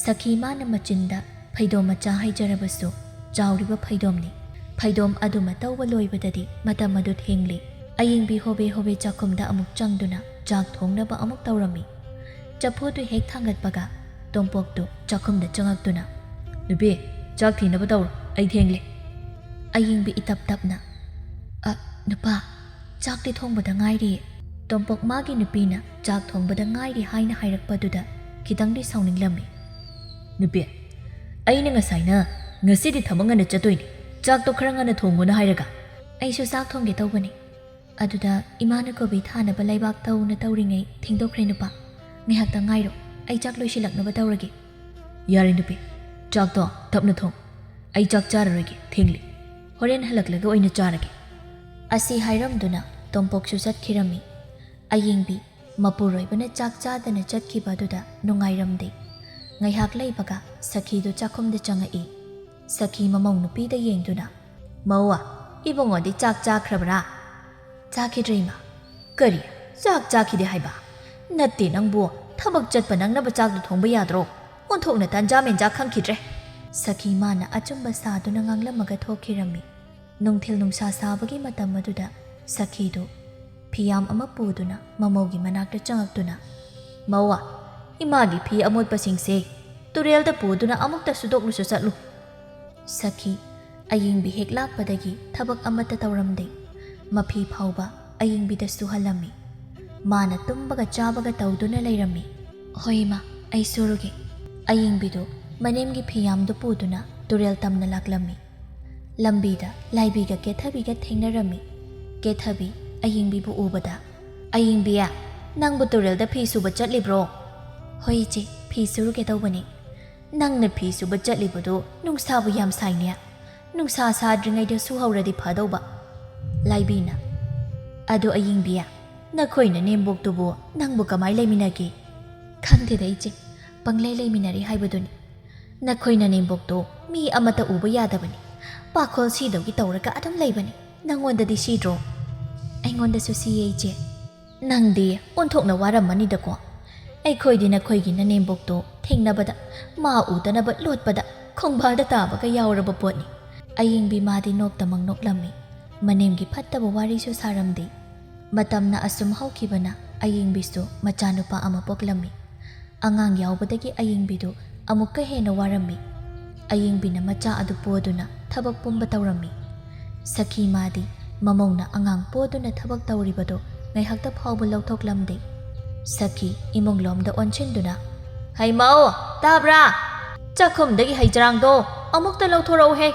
ꯁꯈꯤ ꯃꯥꯅ ꯃꯆꯤꯟꯗ ꯐꯩꯗꯣꯝ ꯃꯆꯥ ꯍꯩꯖꯔꯕꯁꯨ ꯆꯥꯎꯔꯤꯕ ꯐꯩꯗꯣꯝꯅꯤ꯫ ꯐꯩꯗꯣꯝ ꯑꯗꯨꯃ ꯇꯧꯕ ꯂꯣꯏꯕꯗꯗꯤ ꯃꯇꯝ ꯑꯗꯨ ꯊꯦꯡꯂꯤ꯫ ꯑꯌꯤꯡꯕꯤ ꯍꯣꯕꯦ ꯆꯥꯛꯈꯨꯝꯗ ꯑꯃꯨꯛ ꯆꯪꯗꯨꯅ ꯆꯥꯛ ꯊꯣꯡꯅꯕ ꯑꯃꯨꯛ ꯇꯧꯔꯝꯃꯤ꯫ ꯆꯐꯨꯗꯨ ꯍꯦꯛ ꯊꯥꯡꯒꯠꯄꯒ ꯇꯣꯝꯄꯣꯛꯇꯨ ꯆꯥꯛꯈꯨꯝꯗ ꯆꯪꯉꯛꯇꯨꯅ ꯅꯨꯄꯤ ꯆꯥꯛ ꯊꯤꯅꯕ ꯇꯧꯔꯣ ꯑꯩ ꯊꯦꯡꯂꯦ꯫ ꯑꯌꯤꯡꯕꯤ ꯏꯇꯞ ꯇꯞꯅ ꯅꯨꯄꯥ ꯆꯥꯛꯇꯤ ꯊꯣꯡꯕꯗ ꯉꯥꯏꯔꯤꯌꯦ꯫ ꯇꯣꯝꯄꯣꯛ ꯃꯥꯒꯤ ꯅꯨꯄꯤꯅ ꯆꯥꯛ ꯊꯣꯡꯕꯗ ꯉꯥꯏꯔꯤ ꯍꯥꯏꯅ ꯍꯥꯏꯔꯛꯄꯗꯨꯗ ꯈꯤꯇꯪꯗꯤ ꯁꯥꯎꯅꯤꯡꯂꯝꯃꯤ꯫ ꯅꯨꯄꯤ ꯑꯩꯅ ꯉꯁꯥꯏꯅ ꯉꯁꯤꯗꯤ ꯊꯕꯛ ꯉꯟꯅ ꯆꯠꯇꯣꯏꯅꯤ, ꯆꯥꯛꯇꯣ ꯈꯔ ꯉꯟꯅ ꯊꯣꯡꯉꯣꯅ ꯍꯥꯏꯔꯒ꯫ ꯑꯩꯁꯨ ꯆꯥꯛ ꯊꯣꯡꯒꯦ ꯇꯧꯕꯅꯤ, ꯑꯗꯨꯗ ꯏꯃꯥꯅ ꯀꯣꯕꯤ ꯊꯥꯅꯕ ꯂꯩꯕꯥꯛ ꯇꯧꯅ ꯇꯧꯔꯤꯉꯩ ꯊꯦꯡꯗꯣꯛꯈ꯭ꯔꯦ ꯅꯨꯄꯥ꯫ ꯉꯥꯏꯍꯥꯛꯇ ꯉꯥꯏꯔꯣ ꯑꯩ ꯆꯥꯛ ꯂꯣꯏꯁꯤꯜꯂꯛꯅꯕ ꯇꯧꯔꯒꯦ꯫ ꯌꯥꯔꯦ ꯅꯨꯄꯤ ꯆꯥꯛꯇꯣ ꯇꯞꯅ ꯊꯣꯡ, ꯑꯩ ꯆꯥꯛ ꯆꯥꯔꯔꯣꯏꯒꯦ ꯊꯦꯡꯂꯤ, ꯍꯣꯔꯦꯟ ꯍꯜꯂꯛꯂꯒ ꯑꯣꯏꯅ ꯆꯥꯔꯒꯦ꯫ ꯑꯁꯤ ꯍꯥꯏꯔꯝꯗꯨꯅ ꯇꯣꯝꯄꯣꯛꯁꯨ ꯆꯠꯈꯤꯔꯝꯃꯤ꯫ ꯑꯌꯤꯡꯕꯤ ꯃꯄꯨꯔꯣꯏꯕꯅ ꯆꯥꯛ ꯆꯥꯗꯅ ꯆꯠꯈꯤꯕ ꯑꯗꯨꯗ ꯅꯨꯡꯉꯥꯏꯔꯝꯗꯦ꯫ ꯉꯥꯏꯍꯥꯛ ꯂꯩꯕꯒ ꯁꯈꯤꯗꯨ ꯆꯥꯛꯈꯨꯝꯗ ꯆꯪꯉꯛꯏ꯫ ꯁꯈꯤ ꯃꯃꯧ ꯅꯨꯄꯤꯗ ꯌꯦꯡꯗꯨꯅ ꯃꯧ ꯏꯕꯨꯡꯉꯣꯗꯤ ꯆꯥꯛ ꯆꯥꯈ꯭ꯔꯕ꯭ꯔꯥ? ꯆꯥꯈꯤꯗ꯭ꯔꯦ ꯏꯃꯥ꯫ ꯀꯔꯤ ꯆꯥꯛ ꯆꯥꯈꯤꯗꯦ ꯍꯥꯏꯕ? ꯅꯠꯇꯦ ꯅꯪꯕꯨ ꯊꯕꯛ ꯆꯠꯄ ꯅꯪꯅꯕ ꯆꯥꯛꯇꯣ ꯊꯣꯡꯕ ꯌꯥꯗ꯭ꯔꯣ? ꯑꯣꯟꯊꯣꯛꯅ ꯇꯟꯖꯥ ꯃꯦꯟꯖꯥ ꯈꯪꯈꯤꯗ꯭ꯔꯦ꯫ ꯁꯈꯤ ꯃꯥꯅ ꯑꯆꯨꯝꯕ ꯁꯥꯗꯨꯅ ꯉꯥꯡꯂꯝꯃꯒ ꯊꯣꯛꯈꯤꯔꯝꯃꯤ꯫ ꯅꯨꯡꯊꯤꯜ ꯅꯨꯡꯁꯥ ꯁꯥꯕꯒꯤ ꯃꯇꯝ ꯑꯗꯨꯗ ꯁꯈꯤꯗꯨ ꯐꯤꯌꯥꯝ ꯑꯃ ꯄꯨꯗꯨꯅ ꯃꯃꯧꯒꯤ ꯃꯅꯥꯛꯇ ꯆꯪꯉꯛꯇꯨꯅ ꯃꯧ ꯏꯃꯥꯒꯤ ꯐꯤ ꯑꯃꯣꯠꯄꯁꯤꯡꯁꯦ ꯇꯨꯔꯦꯜꯗ ꯄꯨꯗꯨꯅ ꯑꯃꯨꯛꯇ ꯁꯨꯗꯣꯛꯂꯨꯁꯨ ꯆꯠꯂꯨ꯫ ꯁꯈꯤ ꯑꯌꯤꯡꯕꯤ ꯍꯦꯛ ꯂꯥꯛꯄꯗꯒꯤ ꯊꯕꯛ ꯑꯃꯠꯇ ꯇꯧꯔꯝꯗꯦ꯫ ꯃꯐꯤ ꯐꯥꯎꯕ ꯑꯌꯤꯡꯕꯤꯗ ꯁꯨꯍꯜꯂꯝꯃꯤ꯫ ꯃꯥꯅ ꯇꯨꯝꯕꯒ ꯆꯥꯕꯒ ꯇꯧꯗꯨꯅ ꯂꯩꯔꯝꯃꯤ꯫ ꯍꯣꯏ ꯏꯃꯥ ꯑꯩ ꯁꯨꯔꯨꯒꯦ꯫ ꯑꯌꯤꯡꯕꯤꯗꯨ ꯃꯅꯦꯝꯒꯤ ꯐꯤꯌꯥꯝꯗꯨ ꯄꯨꯗꯨꯅ ꯇꯨꯔꯦꯜ ꯇꯝꯅ ꯂꯥꯛꯂꯝꯃꯤ꯫ ꯂꯝꯕꯤꯗ ꯂꯥꯏꯕꯤꯒ ꯀꯦꯊꯕꯤꯒ ꯊꯦꯡꯅꯔꯝꯃꯤ꯫ ꯀꯦꯊꯕꯤ ꯑꯌꯤꯡꯕꯤꯕꯨ ꯎꯕꯗ ꯑꯌꯤꯡꯕꯤ ꯅꯪꯕꯨ ꯇꯨꯔꯦꯜꯗ ꯐꯤ ꯁꯨꯕ ꯆꯠꯂꯤꯕ꯭ꯔꯣ? ꯍꯣꯏ ꯏꯆꯦ ꯐꯤ ꯁꯨꯔꯨꯒꯦ ꯇꯧꯕꯅꯤ꯫ ꯅꯪꯅ ꯐꯤ ꯁꯨꯕ ꯆꯠꯂꯤꯕꯗꯨ ꯅꯨꯡꯁꯥꯕꯨ ꯌꯥꯝ ꯁꯥꯏꯅꯦ, ꯅꯨꯡꯁꯥ ꯁꯥꯗ꯭ꯔꯤꯉꯩꯗ ꯁꯨꯍꯧꯔꯗꯤ ꯐꯗꯧꯕ꯫ ꯂꯥꯏꯕꯤꯅ ꯑꯗꯨ ꯑꯌꯤꯡꯕꯤ ꯅꯈꯣꯏꯅ ꯅꯦꯝꯕꯣꯛꯇꯨꯕꯨ ꯅꯪꯕꯨ ꯀꯃꯥꯏ ꯂꯩꯃꯤꯟꯅꯒꯦ? ꯈꯪꯗꯦꯗ ꯏꯆꯦ ꯄꯪꯂꯩ ꯂꯩꯃꯤꯟꯅꯔꯤ ꯍꯥꯏꯕꯗꯨꯅꯤ꯫ ꯅꯈꯣꯏꯅ ꯅꯦꯝꯕꯣꯛꯇꯣ ꯃꯤ ꯑꯃꯠꯇ ꯎꯕ ꯌꯥꯗꯕꯅꯤ, ꯄꯥꯈꯣꯜ ꯁꯤꯗꯧꯒꯤ ꯇꯧꯔꯒ ꯑꯗꯨꯝ ꯂꯩꯕꯅꯤ꯫ ꯅꯪꯉꯣꯟꯗꯗꯤ ꯁꯤꯗ꯭ꯔꯣ? ꯑꯩꯉꯣꯟꯗꯁꯨ ꯁꯤꯌꯦ ꯏꯆꯦ꯫ ꯅꯪꯗꯤ ꯑꯣꯟꯊꯣꯛꯅ ꯋꯥꯔꯝꯃꯅꯤꯗꯀꯣ꯫ ꯑꯩꯈꯣꯏꯗꯤ ꯅꯈꯣꯏꯒꯤ ꯅꯅꯦꯝꯕꯣꯛꯇꯣ ꯊꯦꯡꯅꯕꯗ ꯃꯥ ꯎꯗꯅꯕ ꯂꯣꯠꯄꯗ ꯈꯣꯡꯕꯥꯜꯗ ꯇꯥꯕꯒ ꯌꯥꯎꯔꯕ ꯄꯣꯠꯅꯤ꯫ ꯑꯌꯤꯡꯕꯤ ꯃꯥꯗꯤ ꯅꯣꯛꯇꯃꯛ ꯅꯣꯛꯂꯝꯃꯤ꯫ ꯃꯅꯦꯝꯒꯤ ꯐꯠꯇꯕ ꯋꯥꯔꯤꯁꯨ ꯁꯥꯔꯝꯗꯦ꯫ ꯃꯇꯝꯅ ꯑꯁꯨꯝ ꯍꯧꯈꯤꯕꯅ ꯑꯌꯤꯡꯕꯤꯁꯨ ꯃꯆꯥꯅꯨꯄꯥ ꯑꯃ ꯄꯣꯛꯂꯝꯃꯤ꯫ ꯑꯉꯥꯡ ꯌꯥꯎꯕꯗꯒꯤ ꯑꯌꯤꯡꯕꯤꯗꯨ ꯑꯃꯨꯛꯀ ꯍꯦꯟꯅ ꯋꯥꯔꯝꯃꯤ꯫ ꯑꯌꯤꯡꯕꯤꯅ ꯃꯆꯥ ꯑꯗꯨ ꯄꯣꯗꯨꯅ ꯊꯕꯛ ꯄꯨꯝꯕ ꯇꯧꯔꯝꯃꯤ꯫ ꯁꯈꯤ ꯃꯥꯗꯤ ꯃꯃꯧꯅ ꯑꯉꯥꯡ ꯄꯣꯗꯨꯅ ꯊꯕꯛ ꯇꯧꯔꯤꯕꯗꯣ ꯉꯥꯏꯍꯥꯛꯇ ꯐꯥꯎꯕ ꯂꯧꯊꯣꯛꯂꯝꯗꯦ꯫ ꯁꯈꯤ ꯏꯃꯨꯡꯂꯣꯝꯗ ꯑꯣꯟꯁꯤꯟꯗꯨꯅ ꯍꯩꯃꯧ ꯇꯥꯕ꯭ꯔꯥ? ꯆꯥꯛꯈꯨꯝꯗꯒꯤ ꯍꯩꯖꯔꯥꯡꯗꯣ ꯑꯃꯨꯛꯇ ꯂꯧꯊꯣꯔꯛꯎꯍꯦ꯫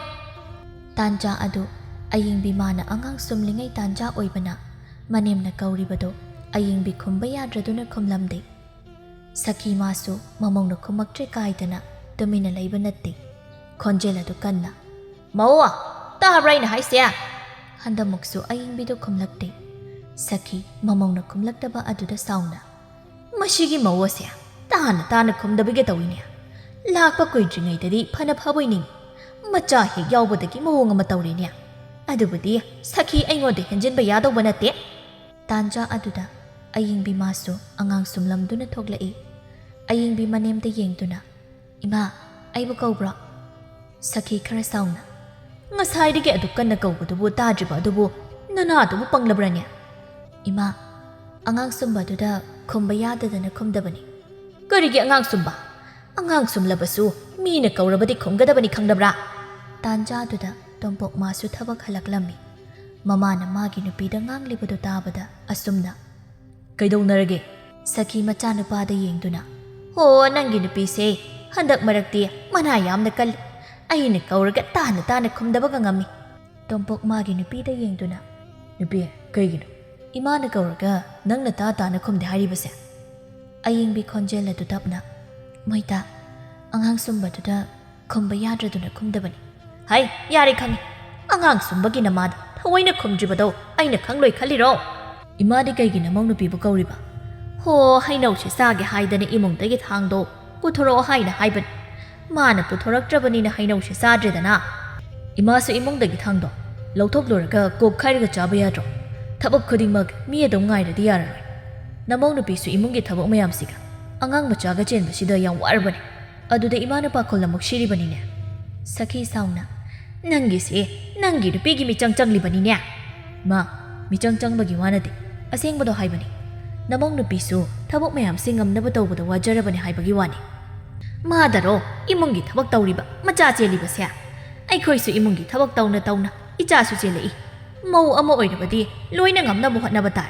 ꯇꯥꯟꯖꯥ ꯑꯗꯨ ꯑꯌꯤꯡꯕꯤ ꯃꯥꯅ ꯑꯉꯥꯡ ꯁꯨꯝꯂꯤꯉꯩ ꯇꯥꯟꯖꯥ ꯑꯣꯏꯕꯅ ꯃꯅꯦꯝꯅ ꯀꯧꯔꯤꯕꯗꯣ ꯑꯌꯤꯡꯕꯤ ꯈꯨꯝꯕ ꯌꯥꯗ꯭ꯔꯗꯨꯅ ꯈꯨꯝꯂꯝꯗꯦ꯫ ꯁꯈꯤ ꯃꯥꯁꯨ ꯃꯃꯧꯅ ꯈꯨꯝꯃꯛꯇ꯭ꯔꯦ ꯀꯥꯏꯗꯅ ꯇꯨꯃꯤꯟꯅ ꯂꯩꯕ ꯅꯠꯇꯦ꯫ ꯈꯣꯟꯖꯦꯜ ꯑꯗꯨ ꯀꯟꯅ ꯃꯧ ꯇꯥꯕ꯭ꯔꯥ ꯑꯩꯅ ꯍꯥꯏꯁꯦ? ꯍꯟꯗꯃꯨꯛꯁꯨ ꯑꯌꯤꯡꯕꯤꯗꯨ ꯈꯨꯝꯂꯛꯇꯦ꯫ ꯁꯈꯤ ꯃꯃꯧꯅ ꯈꯨꯝꯂꯛꯇꯕ ꯑꯗꯨꯗ ꯁꯥꯎꯅ ꯃꯁꯤꯒꯤ ꯃꯧ ꯑꯁꯦ ꯇꯥꯅ ꯈꯨꯝꯗꯕꯤꯒ ꯇꯧꯏꯅꯦ꯫ ꯂꯥꯛꯄ ꯀꯨꯏꯗ꯭ꯔꯤꯉꯩꯗꯗꯤ ꯐꯅ ꯐꯕꯣꯏꯅꯤ, ꯃꯆꯥ ꯍꯦꯛ ꯌꯥꯎꯕꯗꯒꯤ ꯃꯑꯣꯡ ꯑꯃ ꯇꯧꯔꯤꯅꯦ꯫ ꯑꯗꯨꯕꯨꯗꯤ ꯁꯈꯤ ꯑꯩꯉꯣꯟꯗ ꯍꯦꯟꯖꯤꯟꯕ ꯌꯥꯗꯧꯕ ꯅꯠꯇꯦ꯫ ꯇꯥꯟꯖꯥ ꯑꯗꯨꯗ ꯑꯌꯤꯡꯕꯤ ꯃꯥꯁꯨ ꯑꯉꯥꯡ ꯁꯨꯝꯂꯝꯗꯨꯅ ꯊꯣꯛꯂꯛꯏ꯫ ꯑꯌꯤꯡꯕꯤ ꯃꯅꯦꯝꯗ ꯌꯦꯡꯗꯨꯅ ꯏꯃꯥ ꯑꯩꯕꯨ ꯀꯧꯕ꯭ꯔꯣ? ꯁꯈꯤ ꯈꯔ ꯁꯥꯎꯅ ꯉꯁꯥꯏꯗꯒꯤ ꯑꯗꯨ ꯀꯟꯅ ꯀꯧꯕꯗꯨꯕꯨ ꯇꯥꯗ꯭ꯔꯤꯕ ꯑꯗꯨꯕꯨ ꯅꯅꯥꯗꯨꯕꯨ ꯄꯪꯂꯕ꯭ꯔꯅꯦ? ꯏꯃꯥ Angang sumba duda khumba yadadana khumdabani. Karigi angang sumba? Angang sumlabasu mina kaurabadi khumgadabani khangdabra. Tanja duda tompok masu thabak halaklami. Mamana magi nupida nganglibadu tabada asumna. Kaidongnarage? Sakhi machanupada yengduna. Ho nangi nupise handak marakti mana yamna kal. Aina kauraga tana khumdabaga ngami. Tompok magi nupida yengduna. Nupi kaigino? Imana kauraga nangna tana khumde haribase. Ayingbi khonjela dudapna. Moita angang sumba duda khumba yadraduna khumdabani. Hai yari khangi. Angang sumbagi namada thawaina khumjibado aina khangloi khaliro. Imadi kaigi namong nupibu kauriba. Ho hainau se sage haidana imungdagi thangdo puthoro haina haiban. Mana puthoraktrabani na hainau se sadredana. Imasu imungdagi thangdo lauthok loraga kok khairaga chaba yadro. Thabak khudingmak mi adom ngairadi yararoi. Namong nupisu imungi thabak mayamsiga angang machaga chenbasida yam warbani. Aduda imana pakhol namuk shiribani ne. Sakhi sauna nangi se nangi nupigi michang changlibani ne. Ma michang changbagi wanade asengbado haibani. Namong nupisu thabak mayam singamnaba tawbada wajarabani haibagi wani. Madaro imungi thabak tawriba macha chelibase. Aikhoisu imungi thabak tawna ichasu chelei. Mau ama oirabadi loina ngamnabu hotnaba tar.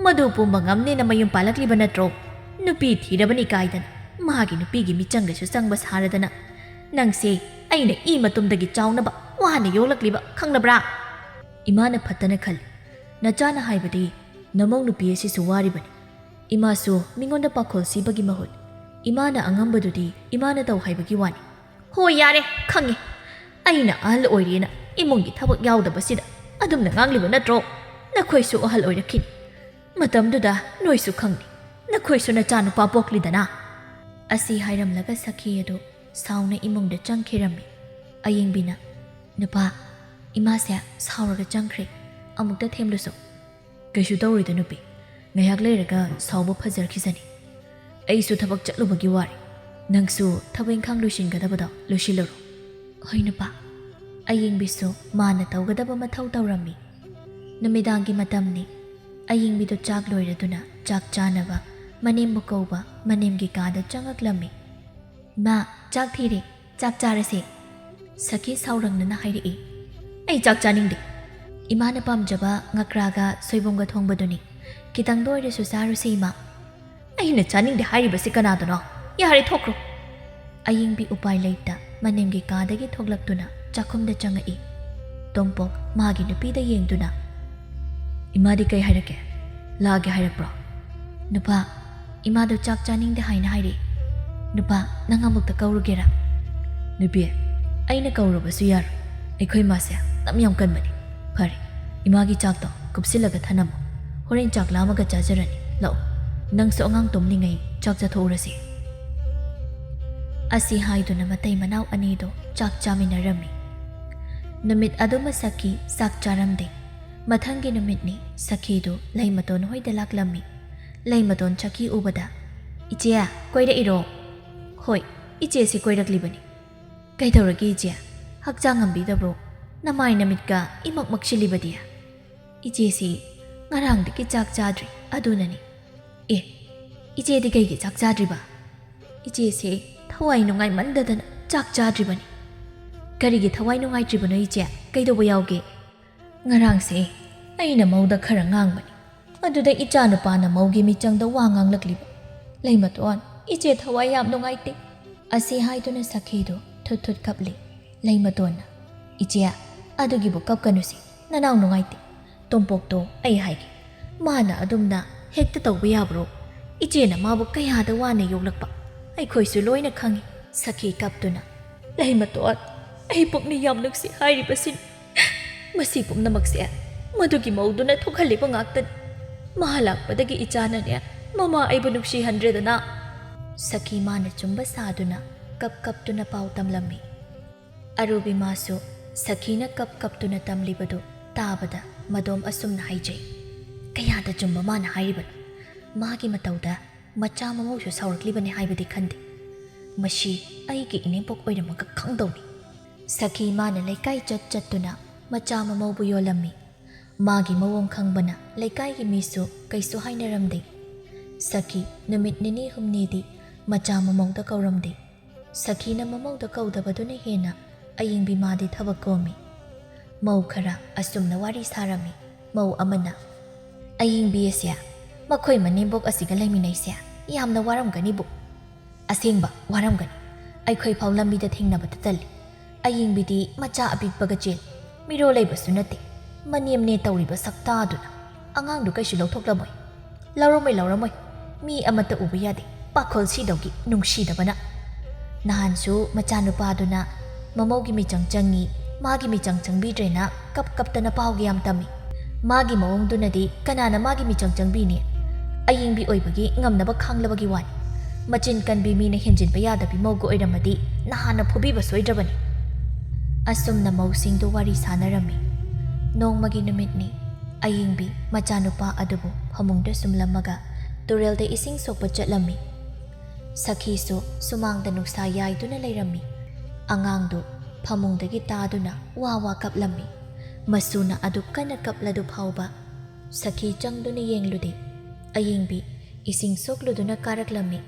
Madu pumba ngamne na mayum palakliba natro. Nupi thirabani kaidana magi nupigi michangasu sangba saradana. Nangse aina I matumdagi chawnaba wana yolakliba khangnabra. Imana phatana khal. Nachana haibadi namong nupi asisu waribani. Imasu mingonda pakhol sibagi mahut. Imana angambadudi imana taw haibagi wani. Ho yare khangi. Aina ahal oirena imungi thabak yawdabasida adumna ngangliba natro. Nakhoisu ahal oirakin. Matamduda noisu khangni. Nakhoisu nachanu papoklidana. Asi hairamlaga sakhi adu sauna imungda changkhirami. Ayingbina nupa imase sauraga changkhre amukta themlusu. Kaishu tawrida nupi ngayak leiraga sauba phajarkhizani. Aisu thabak chatlubagi wari. Nangsu thabeng khang lusingadabada lusiloro. Hoi nupa ayingbisu mana tawgadaba mathau tawrami. Numidangi matamni ayingbidu chak loiraduna chak chanaba manembu kauba manemgi kada changaklami. Ma chak thiri chak charase. Sakhi saurangnana hairi. Ai chak chaningde. Imana pamjaba ngakraga soibonga thongbaduni. Kitang doire susaru seima. Aina chaningde hairibasi kanadano. Yari thokro. Ayingbi upai leita manemgi kadagi thoglaktuna chakhumda changai. Tompok magi nupida yengduna. Imadi kai hairake. Lage hairakbro. Nupa imadu chak chaningde haina hairi. Nupa nangamukta kaurugera. Nupi aina kaurubasu yar. Aikhoi mase namyam kanbani. Phari imagi chakto kupsilaga thanamu. Horen chak lamaga chajarani. Lao nangsu angang tumningai chak chathorasi. Asi haiduna matai manaw anido chak chaminarami. Numit aduma sakhi sak charamde. Mathangi numitni sakhidu laimaton hoida laklami. Laimaton chaki ubada. Ichea koida iro. Hoi iche si koiraklibani. Kaidoragi ichea hakchang ambidabro. Namai namitka imak makshilibadia. Iche si ngarangdiki chak chadri adunani. Iche di kaigi chak chadri ba. Iche si thawai nungai mandadana chak chadribani. Karigi thawai nungai tribano iche kaidoba yauge. Ngarang se aina mauda khara ngangbani. Aduda icha nupana maugi michangda wa nganglakliba. Laimaton iche thawai yam nungai te. Asi haiduna sakhido thut thut kapli. Laimatona ichea adugibu kapkanusi nanaw nungai te. Tompokto ai haigi. Mana adumna hekta tawba yabro. Iche na mabu kayada wana yoglakpa. Aikhoisu loina khangi. Sakhi kaptuna. Laimaton ai pukni yam nuksi hairibasin. Masi pumnamakse madugi mauduna thokhaliba ngaktan. Mahalakpadagi ichana ne mama aibu nuksi 100 na. Sakhi mana chumba saduna kaptuna pau tamlami. Arubi masu sakhina kaptuna tamlibadu tabada madom asumna haijay. Kayada chumba mana hairiban. Magi matauda macha mamawsu saurakliba haibadi khande. Mashi aigi inimpok oiramaga khangdawni. Sakhi mana laikai chattuna macha mamawbu yolammi. Magi mawong khangbana laikai gi misu kaisu hainaramde. Sakhi numit nini humnidi macha mamongda kauramde. Sakhi na mamongda kaudabaduna hena ayingbi madi thabak komi. Mau khara asumna wari sarami. Mau amana ayingbi asya makhoi manimbok asiga laiminaisya yamna waramgani bu. Asengba waramgani. Aikhoi phau lambida thengnabata talli. Ayingbidi macha apikpaga chel. Miro laibasu nate. Maniamne tawriba saktaduna. Angang du kaisu lauthoklamoi. Lauramoi. Mi amata uba yade. Pakhol sidawgi nungsidabana. Nahansu machanupaduna mamaugi michang changi magi michang changbidrena kaptana pawgi yam tami. Magi mawongdunadi kanana magi michang changbini. Ayingbi oibagi ngamnaba khanglabagi wani. Machin kanbi mina henjinba yadabi mawgo oiramadi nahana phubiba soidrabani. Asumna mausingdo wari sanarami. Nongmagi numitni ayingbi machanupa adubu phamungda sumlamaga turelde ising sokpa chatlami. Sakhiso sumangda nuksa yaiduna lairami. Angangdo phamungdagi taduna wawa kaplami. Masuna adu kana kapladu phauba. Sakhi changduna yenglude. Ayingbi ising sokluduna karaklami.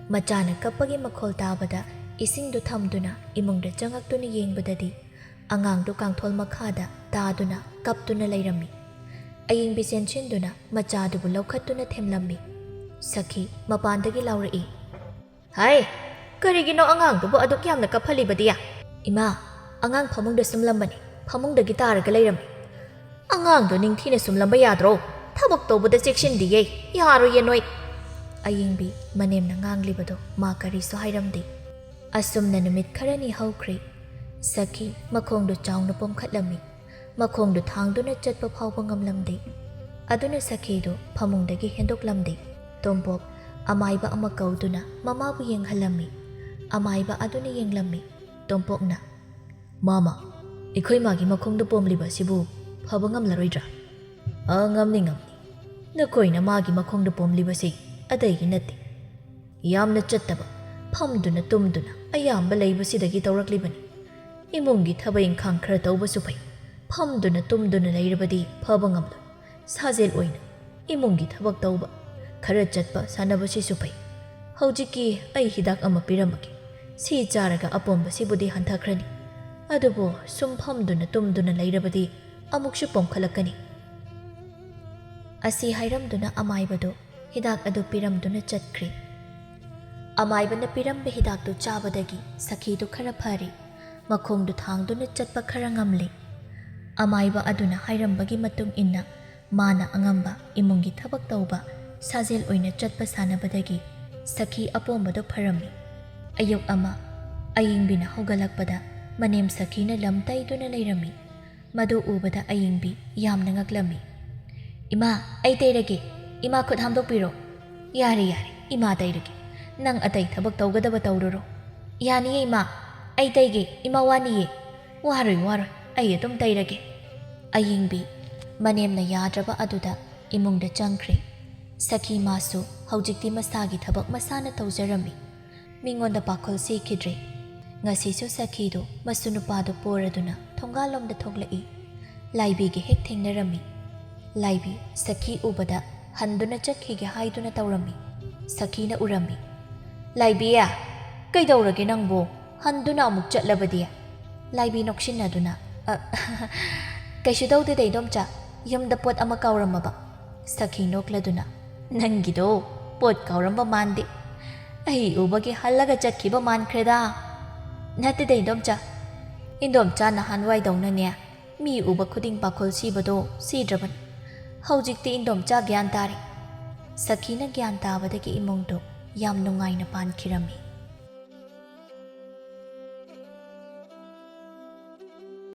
Machana kapagi makhol tabada isingdo thamduna imungda changaktuna yengbadadi. Angangdo kangthol makhada taduna kaptuna lairami. Ayingbi senchinduna machadubu laukhatuna themlami. Sakhi mapandagi laurai. Hai, karigino angangdubu aduk yamna kaphalibadiya. Ima, angang phamungda sumlambani. Phamungdagi taraga lairami. Angangdo ningthina sumlamba yadro. Thabak tawbada chekshindiye. Yaro yenoi. Ayingbi manemna nganglibado ma kariso hairamdi. Asumna numit kharani haukri. Sakhi makhongdo chawna pomkhatlami. Makhongdo thangduna chatpa phawba ngamlamdi. Aduna sakhido phamungdagi hendoklamdi. Tombok amaiba ama kauduna mamabu yenghalami. Amaiba aduna yenglami. Tombokna Mama, ikhoi magi makhongdo pomliba sibu phaba ngamlaroidra. Ngamni. Nakoina magi makhongdo pomliba si adaigi natti. Yamna chattaba phamduna tumduna ayamba leibasidagi tawraklibani. Imungi thabay inkhang khara tawbasu phai. Phamduna tumduna leirabadi phaba ngamlo. Sajel oina imungi thabak tawba khara chatpa sanabasisu phai. Haujiki ai hidak ama piramagi. Si charaga apomba sibudi hanthakrani. Adubo sum phamduna tumduna leirabadi amuksu pomkhalakani. Asi hairamduna amaibado hidak adu piramduna chatkri. Amaibana pirambe hidaktu chabadagi sakhidu khara phari. Makhongdu thangduna chatpa khara ngamli. Amaiba aduna hairambagi matung inna mana angamba imungi thabak tawba sajel oina chatpa sanabadagi sakhi apombado pharami. Ayok ama ayingbina hogalakpada manem sakhina lamtaiduna leirami. Madu ubada ayingbi yamna ngaklami. Ima ay tayrage. Ima khut hamdokpiro. Yari ima tayrage. Nang atay thabak tawgadaba tawroro. Yani ima ay tayge ima waniye. Waroy ay atum tayrage. Ayingbi manemna yadraba aduda imungda changkre. Sakhi masu haujikti masagi thabak masana tawjarami. Mingonda pakhol sikidre. Ngasisu sakhido masunupado poraduna thongalomda thoglai. Laibigi hek thengnarami. Laibi sakhi ubada handuna chakhige haiduna tawrami. Sakhina urami. Laibiya kaidawrage nangbo handuna amuk chatlabadiya. Laibi nokshinaduna kaisu dawde daidomcha yamda pot ama kauramaba. Sakhi nokladuna nangido pot kauramba mandi. Ai ubagi halaga chakhiba mankreda. Nate daidomcha indomcha nahanwai dawnanya mi uba khuding pakhol sibado sidraban. Haujikti indomcha gyan tari. Sakhina gyan tabadagi imongdo yam nungaina pankirami.